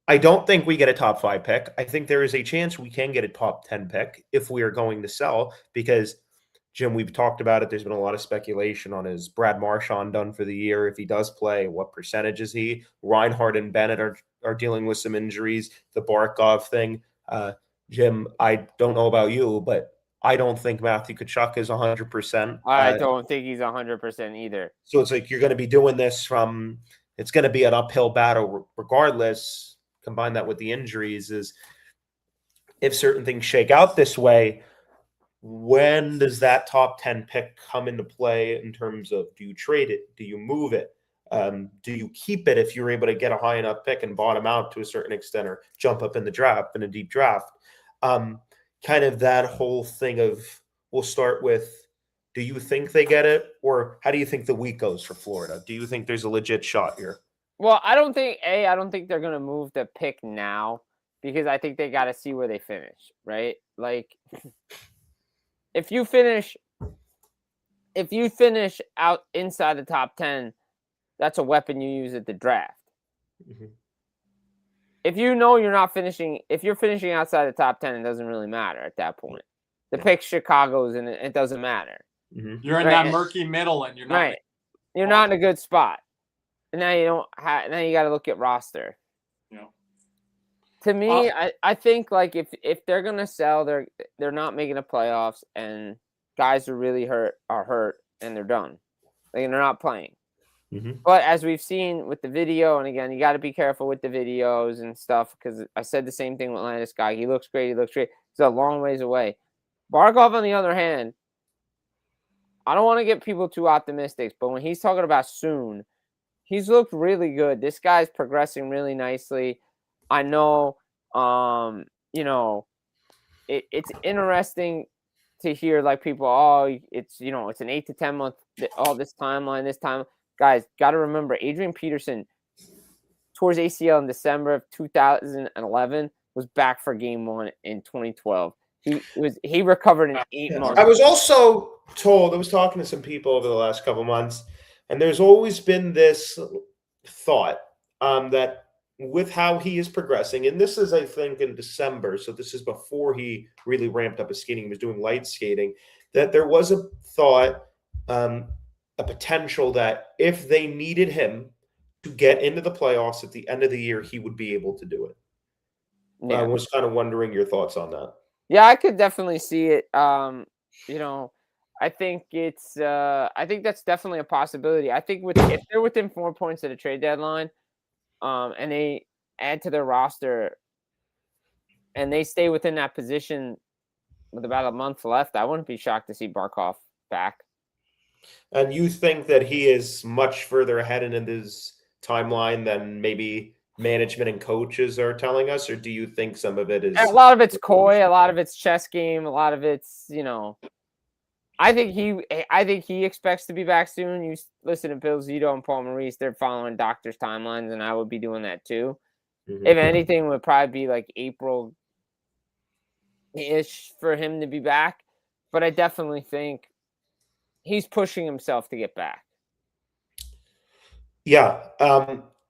I don't think we get a top 5 pick. I think there is a chance we can get a top 10 pick if we are going to sell because, Jim, we've talked about it. There's been a lot of speculation on is Brad Marchand done for the year? If he does play, what percentage is he? Reinhardt and Bennett are dealing with some injuries. The Barkov thing. Jim, I don't know about you, but I don't think Matthew Tkachuk is 100%. I don't think he's 100% either. So it's like you're going to be doing this it's going to be an uphill battle regardless. Combine that with the injuries is if certain things shake out this way, when does that top 10 pick come into play in terms of do you trade it? Do you move it? Do you keep it if you're able to get a high enough pick and bottom out to a certain extent or jump up in the draft, in a deep draft? Kind of that whole thing of we'll start with, do you think they get it? Or how do you think the week goes for Florida? Do you think there's a legit shot here? Well, I don't think they're going to move the pick now because I think they got to see where they finish, right? Like if you finish out inside the top 10, that's a weapon you use at the draft. Mm-hmm. If you know you're not finishing, if you're finishing outside the top 10, it doesn't really matter at that point. The pick Chicago's and it doesn't matter. Mm-hmm. You're in that murky middle and you're not right. You're not in a good spot. And now you don't have. Now you got to look at roster. Yeah. To me, I think like if they're gonna sell, they're not making the playoffs, and guys who really hurt and they're done. Like they're not playing. Mm-hmm. But as we've seen with the video, and again, you got to be careful with the videos and stuff because I said the same thing with Landis guy. He looks great. He's a long ways away. Barkov, on the other hand, I don't want to get people too optimistic, but when he's talking about soon, he's looked really good. This guy's progressing really nicely. I know, it's interesting to hear like people, it's an 8 to 10 month, this timeline. Guys, got to remember, Adrian Peterson tore his ACL in December of 2011, was back for game 1 in 2012. He recovered in 8 months. I was also told, I was talking to some people over the last couple months, and there's always been this thought that with how he is progressing, and this is, I think, in December, so this is before he really ramped up his skating, he was doing light skating, that there was a thought, a potential that if they needed him to get into the playoffs at the end of the year, he would be able to do it. Yeah. I was kind of wondering your thoughts on that. Yeah, I could definitely see it. I think I think that's definitely a possibility. I think if they're within 4 points of the trade deadline, and they add to their roster and they stay within that position with about a month left, I wouldn't be shocked to see Barkov back. And you think that he is much further ahead in his timeline than maybe management and coaches are telling us, or do you think some of it is? A lot of it's coy, a lot of it's chess game, a lot of it's, you know. I think he expects to be back soon. You listen to Bill Zito and Paul Maurice; they're following doctors' timelines, and I would be doing that too. Mhm. If anything, it would probably be like April-ish for him to be back. But I definitely think he's pushing himself to get back. Yeah.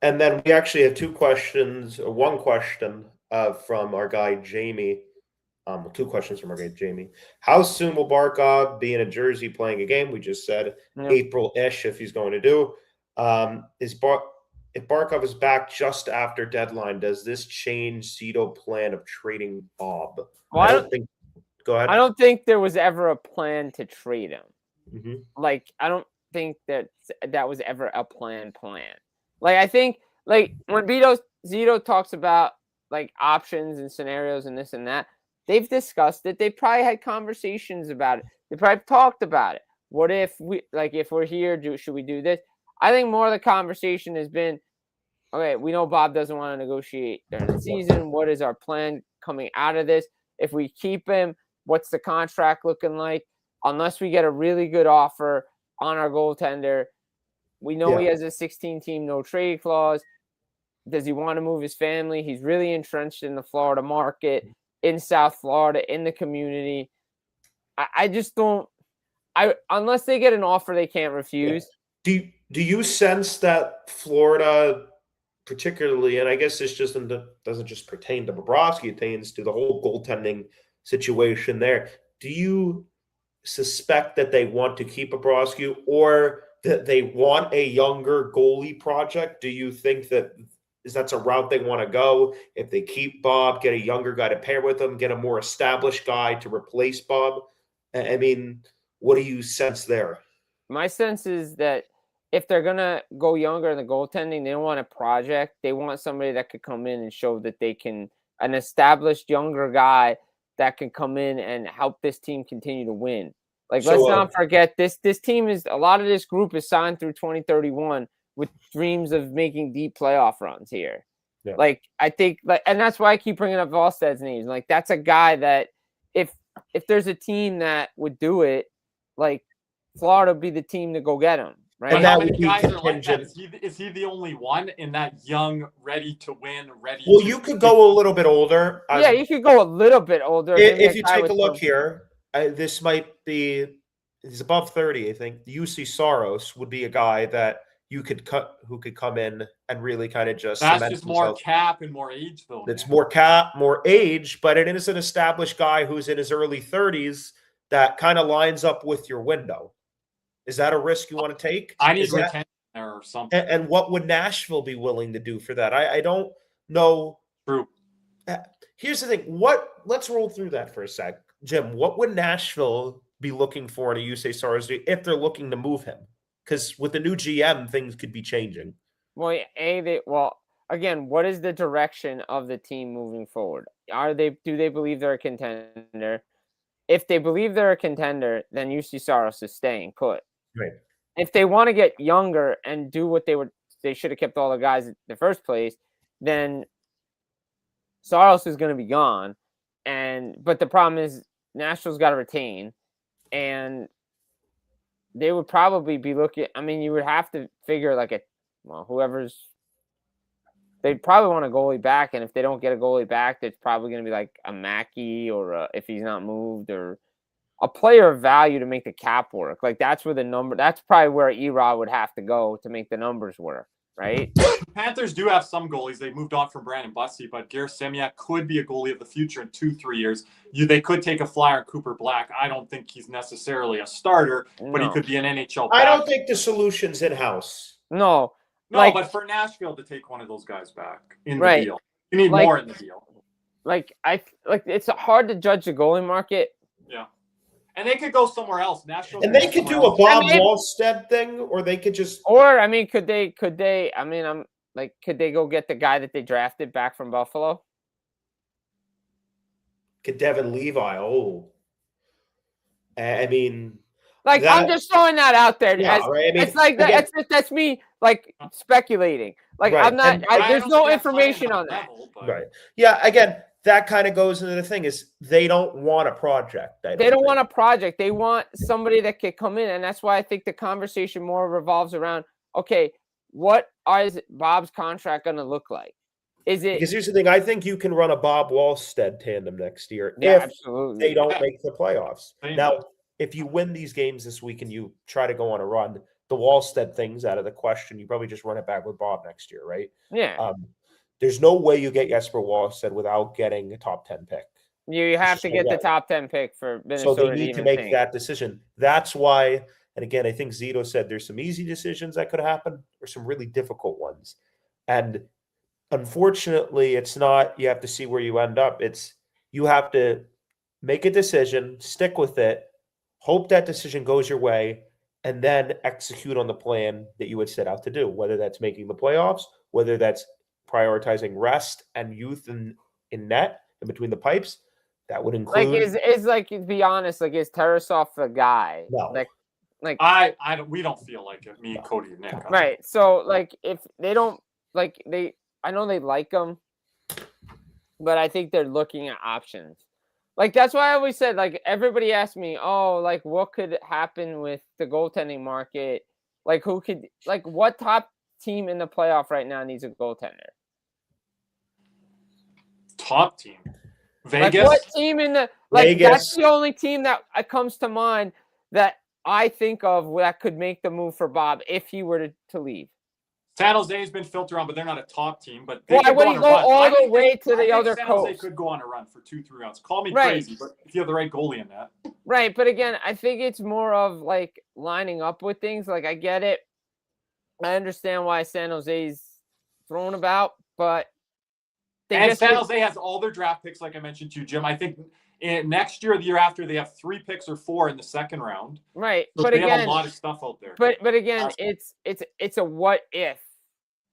And then we actually have two questions, or one question from our guy, Jamie. Two questions from our guy, Jamie. How soon will Barkov be in a jersey playing a game? We just said April-ish if he's going to do. If Barkov is back just after deadline, does this change Zito plan of trading Bob? Well, I don't think. Go ahead. I don't think there was ever a plan to trade him. Mm-hmm. Like, I don't think that was ever a plan. Like, I think, like, when Zito talks about, like, options and scenarios and this and that, they've discussed it. They probably had conversations about it. They probably talked about it. What if if we're here, should we do this? I think more of the conversation has been, okay, we know Bob doesn't want to negotiate during the season. What is our plan coming out of this? If we keep him, what's the contract looking like? Unless we get a really good offer on our goaltender, we know he has a 16-team no trade clause. Does he want to move his family? He's really entrenched in the Florida market, in South Florida, in the community. I just don't. Unless they get an offer they can't refuse. Do you sense that Florida, particularly, and I guess this just doesn't just pertain to Bobrovsky, it pertains to the whole goaltending situation there. Do you suspect that they want to keep Bobrovsky, or that they want a younger goalie project? Do you think that's a route they want to go? If they keep Bob, get a younger guy to pair with him, get a more established guy to replace Bob? I mean, what do you sense there? My sense is that if they're going to go younger in the goaltending, they don't want a project. They want somebody that could come in and show that they can, an established younger guy that can come in and help this team continue to win. Like, let's not forget, this team is, a lot of this group is signed through 2031 with dreams of making deep playoff runs here. Yeah. Like, I think, and that's why I keep bringing up Volstad's names. Like, that's a guy that if there's a team that would do it, like, Florida would be the team to go get him, right? But how many guys are like that? Is he the only one in that young, ready to win, Well, you could go a little bit older. Yeah, you could go a little bit older. If you take a look here, this might be, he's above 30, I think. UC Saros would be a guy that you could cut, who could come in and really kind of just. That's just more cap and more age, though. It's more cap, more age, but it is an established guy who's in his early 30s that kind of lines up with your window. Is that a risk you want to take? I need retention there or something. And what would Nashville be willing to do for that? I don't know. True. Here's the thing. Let's roll through that for a sec. Jim, what would Nashville be looking for in a UC Saros if they're looking to move him? Because with the new GM, things could be changing. Well, again, what is the direction of the team moving forward? Do they believe they're a contender? If they believe they're a contender, then UC Saros is staying put. Right. If they want to get younger and do what they should have kept all the guys in the first place, then Saros is going to be gone. But the problem is Nashville's got to retain, and they would probably be looking. I mean, you would have to figure they'd probably want a goalie back, and if they don't get a goalie back, it's probably going to be like a Mackey or if he's not moved, or a player of value to make the cap work. Like, that's where that's probably where Erod would have to go to make the numbers work, right? The Panthers do have some goalies. They moved on from Brandon Bussey, but Gareth Semyak could be a goalie of the future in 2-3 years. They could take a flyer on Cooper Black. I don't think he's necessarily a starter, but he could be an NHL back. I don't think the solution's in-house. No, but for Nashville to take one of those guys back in the deal, you need more in the deal. It's hard to judge the goalie market. Yeah. And they could go somewhere else. Nashville. And they could do a Bob Wallstead thing, or they could just. Or, I mean, could they? I mean, could they go get the guy that they drafted back from Buffalo? Devin Levi. Oh, I mean, Like, I'm just throwing that out there. Yeah, right. I mean, it's like again, that's me like speculating. Like, right. I'm not. And There's don't no see that playing information on on that. level, but- right. Yeah. Again, that kind of goes into the thing is they don't want a project. They don't want a project. They want somebody that can come in, and that's why I think the conversation more revolves around. Okay, what is Bob's contract going to look like? Is it Because here's the thing, I think you can run a Bob Wallstead tandem next year Yeah, if absolutely. they don't Yeah. make the playoffs. Same. Now, if you win these games this week and you try to go on a run, the Wallstead thing's out of the question. You probably just run it back with Bob next year, right? Yeah, There's no way you get Jesper Wallstead without getting a top 10 pick. you have just to no get the way. top 10 pick for So Minnesota they to need to even make think. that decision. That's why, and again, I think Zito said there's some easy decisions that could happen or some really difficult ones. And unfortunately, it's not, you have to see where you end up. It's, you have to make a decision, stick with it, hope that decision goes your way, and then execute on the plan that you would set out to do, whether that's making the playoffs, whether that's prioritizing rest and youth in net and between the pipes. That would include Is like, to be honest, like, is Tarasov the guy? No. Like we don't feel like it. Me, Cody, and Nick. right. So like, if they don't like, I know they like him, but I think they're looking at options. Like, that's why I always said, like, everybody asked me, oh, like, what could happen with the goaltending market? Like, who could, like, what top team in the playoff right now needs a goaltender? Top team. Like, Vegas. what team in the, like, Vegas. that's the only team that comes to mind that I think of that could make the move for Bob if he were to leave. San Jose's been filtered on, but they're not a top team. But they Why could would go he on a go run. all I the think- way to I the think other San Jose coast? could go on a run for 2-3 rounds. Call me Right. crazy, but if you have the right goalie in that, Right, but again, I think it's more of like lining up with things. Like, I get it. I understand why San Jose's thrown about, but and San Jose has all their draft picks, like I mentioned to you, Jim. I think next year, or the year after, they have 3 picks or 4 in the second round. right. So But they have a again, lot of stuff out there. but again, it's a what if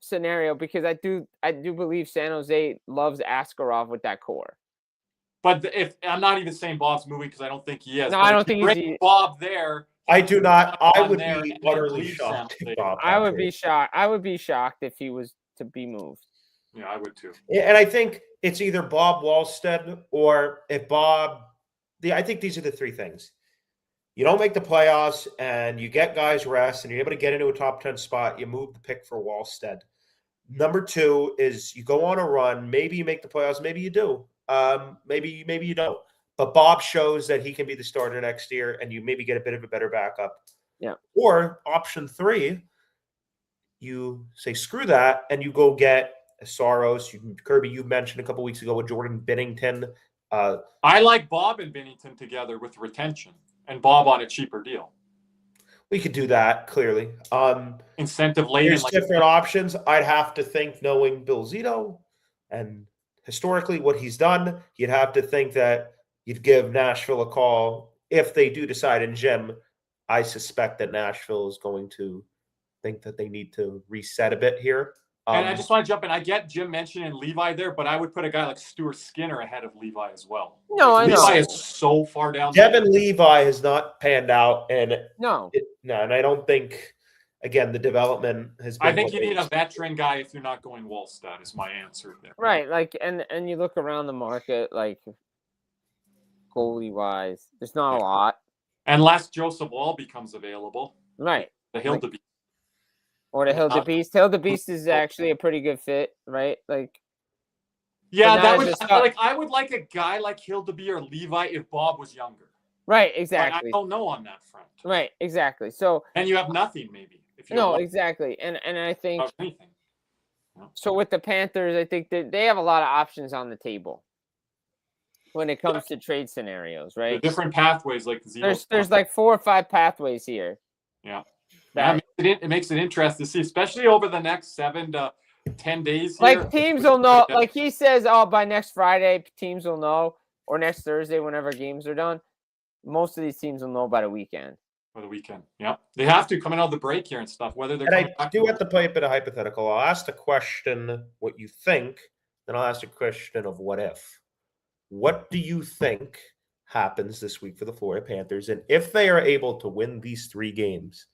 scenario, because I do believe San Jose loves Askarov with that core. But if I'm not even saying Bob's moving because I don't think he is. No, but I if don't you think bring he's. Bob there. I do not. I on would there be and utterly leave shocked San if Jose. Bob I got would be traded. shocked. I would be shocked if he was to be moved. Yeah, I would too. And I think it's either Bob Wallstead or if Bob. I think these are the 3 things. You don't make the playoffs and you get guys rest and you're able to get into a top 10 spot. You move the pick for Wallstead. Number 2 is you go on a run. Maybe you make the playoffs. Maybe you do. Maybe you don't. But Bob shows that he can be the starter next year, and you maybe get a bit of a better backup. Yeah. Or option 3, you say screw that, and you go get Saros. Kirby, you mentioned a couple weeks ago with Jordan Binnington. I like Bob and Binnington together with retention, and Bob on a cheaper deal. We could do that clearly. Incentive laden. There's different options. I'd have to think, knowing Bill Zito and historically what he's done, you'd have to think that you'd give Nashville a call if they do decide. And Jim, I suspect that Nashville is going to think that they need to reset a bit here. And I just want to jump in. I get Jim mentioning Levi there, but I would put a guy like Stuart Skinner ahead of Levi as well. No, I know. Levi is so far down. Devin Levi has not panned out, and No. and I don't think, again, the development has been. I think you need a veteran guy if you're not going Wallstead, is my answer there. Right, like, and you look around the market, like, goalie wise, there's not a lot. Unless Joseph Wall becomes available. Right. The Hildebeest. Or the Hildebeest. Hildebeest is actually a pretty good fit, right? Like, Yeah, But that now would it's just I would like a guy like Hildebeest or Levi if Bob was younger. right, But I exactly. don't know on that front. Right, exactly. So And you have nothing maybe. If you no, have exactly. And I think anything. so with the Panthers, I think that they have a lot of options on the table when it comes to trade scenarios, The right? different pathways like Zito. There's like 4 or 5 pathways here. Yeah. that- It makes it interesting to see, especially over the next 7 to 10 days. like here. teams will know. Like he says, oh, by next Friday, teams will know, or next Thursday, whenever games are done. Most of these teams will know by the weekend. For the weekend. Yeah. They have to coming out of the break here and stuff, whether they're And coming I back do have to play a bit of hypothetical. I'll ask the question what you think, then I'll ask the question of what if. What do you think happens this week for the Florida Panthers? And if they are able to win these 3 games,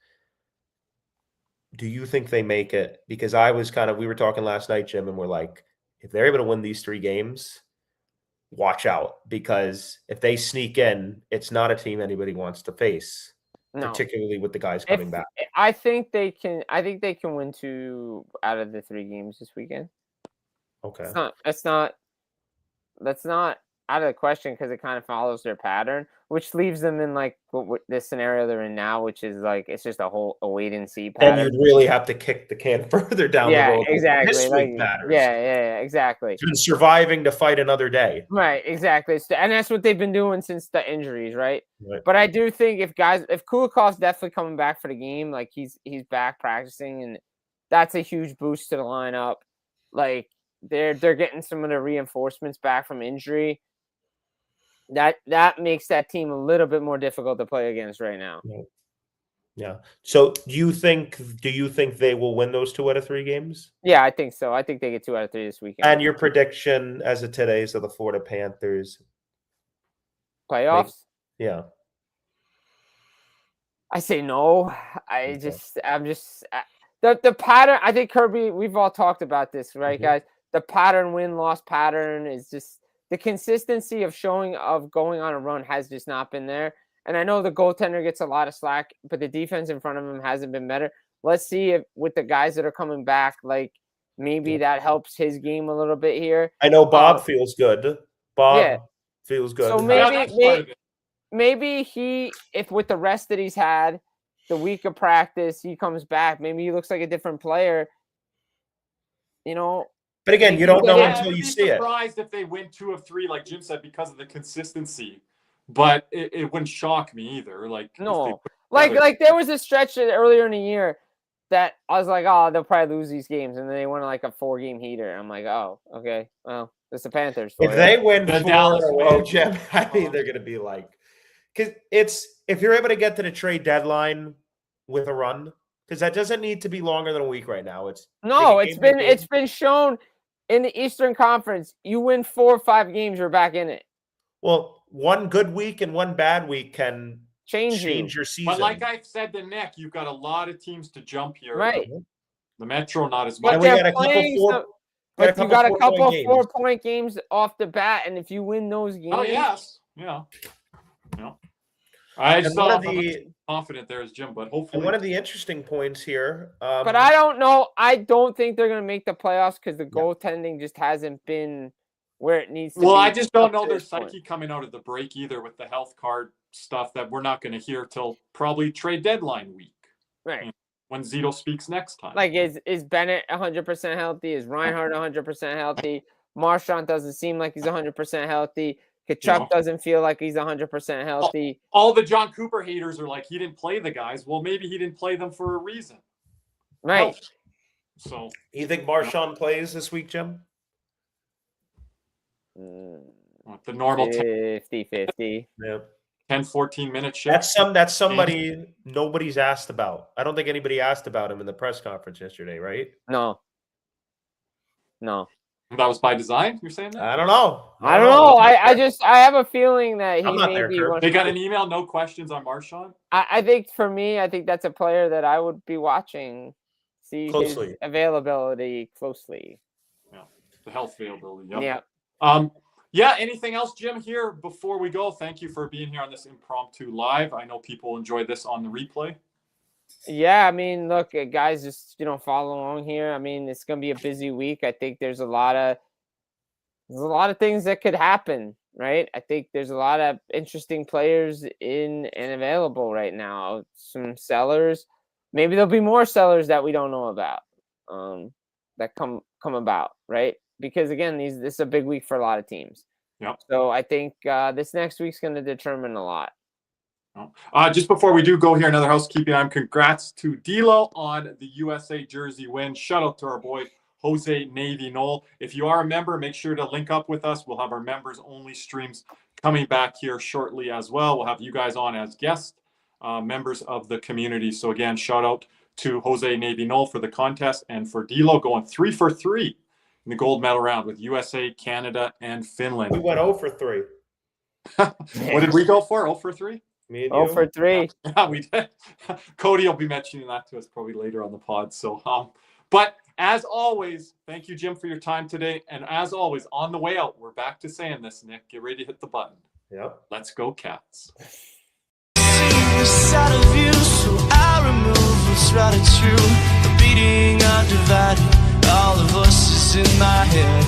do you think they make it? Because we were talking last night, Jim, and we're like, if they're able to win these 3 games, watch out. Because if they sneak in, it's not a team anybody wants to face, particularly with the guys coming back. I think they can win 2 out of the 3 games this weekend. Okay. That's not out of the question because it kind of follows their pattern, which leaves them in like this scenario they're in now, which is like it's just a wait and see pattern. And you'd really have to kick the can further down the road. Exactly. This week matters. Yeah, exactly. It's been surviving to fight another day. Right, exactly. And that's what they've been doing since the injuries, right? Right. But I do think if Kulikov's definitely coming back for the game, like he's back practicing, and that's a huge boost to the lineup. Like they're getting some of the reinforcements back from injury. That makes that team a little bit more difficult to play against right now. Yeah. So do you think they will win those 2 out of 3 games? Yeah, I think so. I think they get 2 out of 3 this weekend. And your prediction as of today is of the Florida Panthers playoffs? Yeah. I say no. The pattern. I think Kirby. We've all talked about this, right, guys? The pattern, win-loss pattern is just. The consistency of going on a run has just not been there. And I know the goaltender gets a lot of slack, but the defense in front of him hasn't been better. Let's see if with the guys that are coming back, like maybe that helps his game a little bit here. I know Bob feels good. Feels good. So maybe if with the rest that he's had, the week of practice, he comes back. Maybe he looks like a different player. But again, you don't know until you see it. I'd be surprised if they win 2 of 3, like Jim said, because of the consistency. But it wouldn't shock me either. Like there was a stretch earlier in the year that I was like, oh, they'll probably lose these games, and then they won like a 4-game heater. I'm like, oh, okay, well, it's the Panthers. If they win 4 in a row, Jim, I mean, they're going to be like, because if you're able to get to the trade deadline with a run, because that doesn't need to be longer than a week right now. It's been shown. In the Eastern Conference, you win 4 or 5 games, you're back in it. Well, one good week and one bad week can change your season. But like I've said to Nick, you've got a lot of teams to jump here. Right. The Metro, not as much. But you got a couple 4-point games off the bat, and if you win those games. Oh, yes. Yeah. I just thought confident there as Jim, but hopefully. And one of the interesting points here. But I don't know. I don't think they're going to make the playoffs because the goaltending just hasn't been where it needs to be. Well, I just don't know their psyche coming out of the break either with the health card stuff that we're not going to hear till probably trade deadline week. Right. When Zito speaks next time. Like, is Bennett 100% healthy? Is Reinhardt 100% healthy? Marchand doesn't seem like he's 100% healthy. Kachuk doesn't feel like he's 100% healthy. All the John Cooper haters are like, he didn't play the guys. Well, maybe he didn't play them for a reason. Right. So, you think Marchand plays this week, Jim? The normal 50-50. Yeah. 10-14 minute shift. That's somebody nobody's asked about. I don't think anybody asked about him in the press conference yesterday, right? No. That was by design, you're saying that? I don't know. I have a feeling that he may be one. They got an email, no questions on Marchand? I think for me, I think that's a player that I would be watching, see closely. His availability closely. Yeah, the health availability. Yep. Yeah. Anything else, Jim, here before we go? Thank you for being here on this impromptu live. I know people enjoy this on the replay. Yeah, I mean, look, guys, just follow along here. I mean, it's gonna be a busy week. I think there's a lot of things that could happen, right? I think there's a lot of interesting players in and available right now. Some sellers, maybe there'll be more sellers that we don't know about, that come about, right? Because again, this is a big week for a lot of teams. Yeah. So I think this next week's going to determine a lot. Just before we do go here, another housekeeping item. Congrats to D'Lo on the USA jersey win. Shout out to our boy Jose Navy Knoll. If you are a member, make sure to link up with us. We'll have our members only streams coming back here shortly as well. We'll have you guys on as guests, members of the community. So again, shout out to Jose Navy Knoll for the contest and for D'Lo going 3 for 3 in the gold medal round with USA, Canada, and Finland. We went 0 for 3. What did we go for? 0 for 3? Me and 0 you. for 3. Yeah, we did. Cody will be mentioning that to us probably later on the pod. So, but as always, thank you, Jim, for your time today. And as always, on the way out, we're back to saying this, Nick. Get ready to hit the button. Yep. Let's go, Cats. Side of you, so I remove what's right and true. The beating undivided, all the voices in my head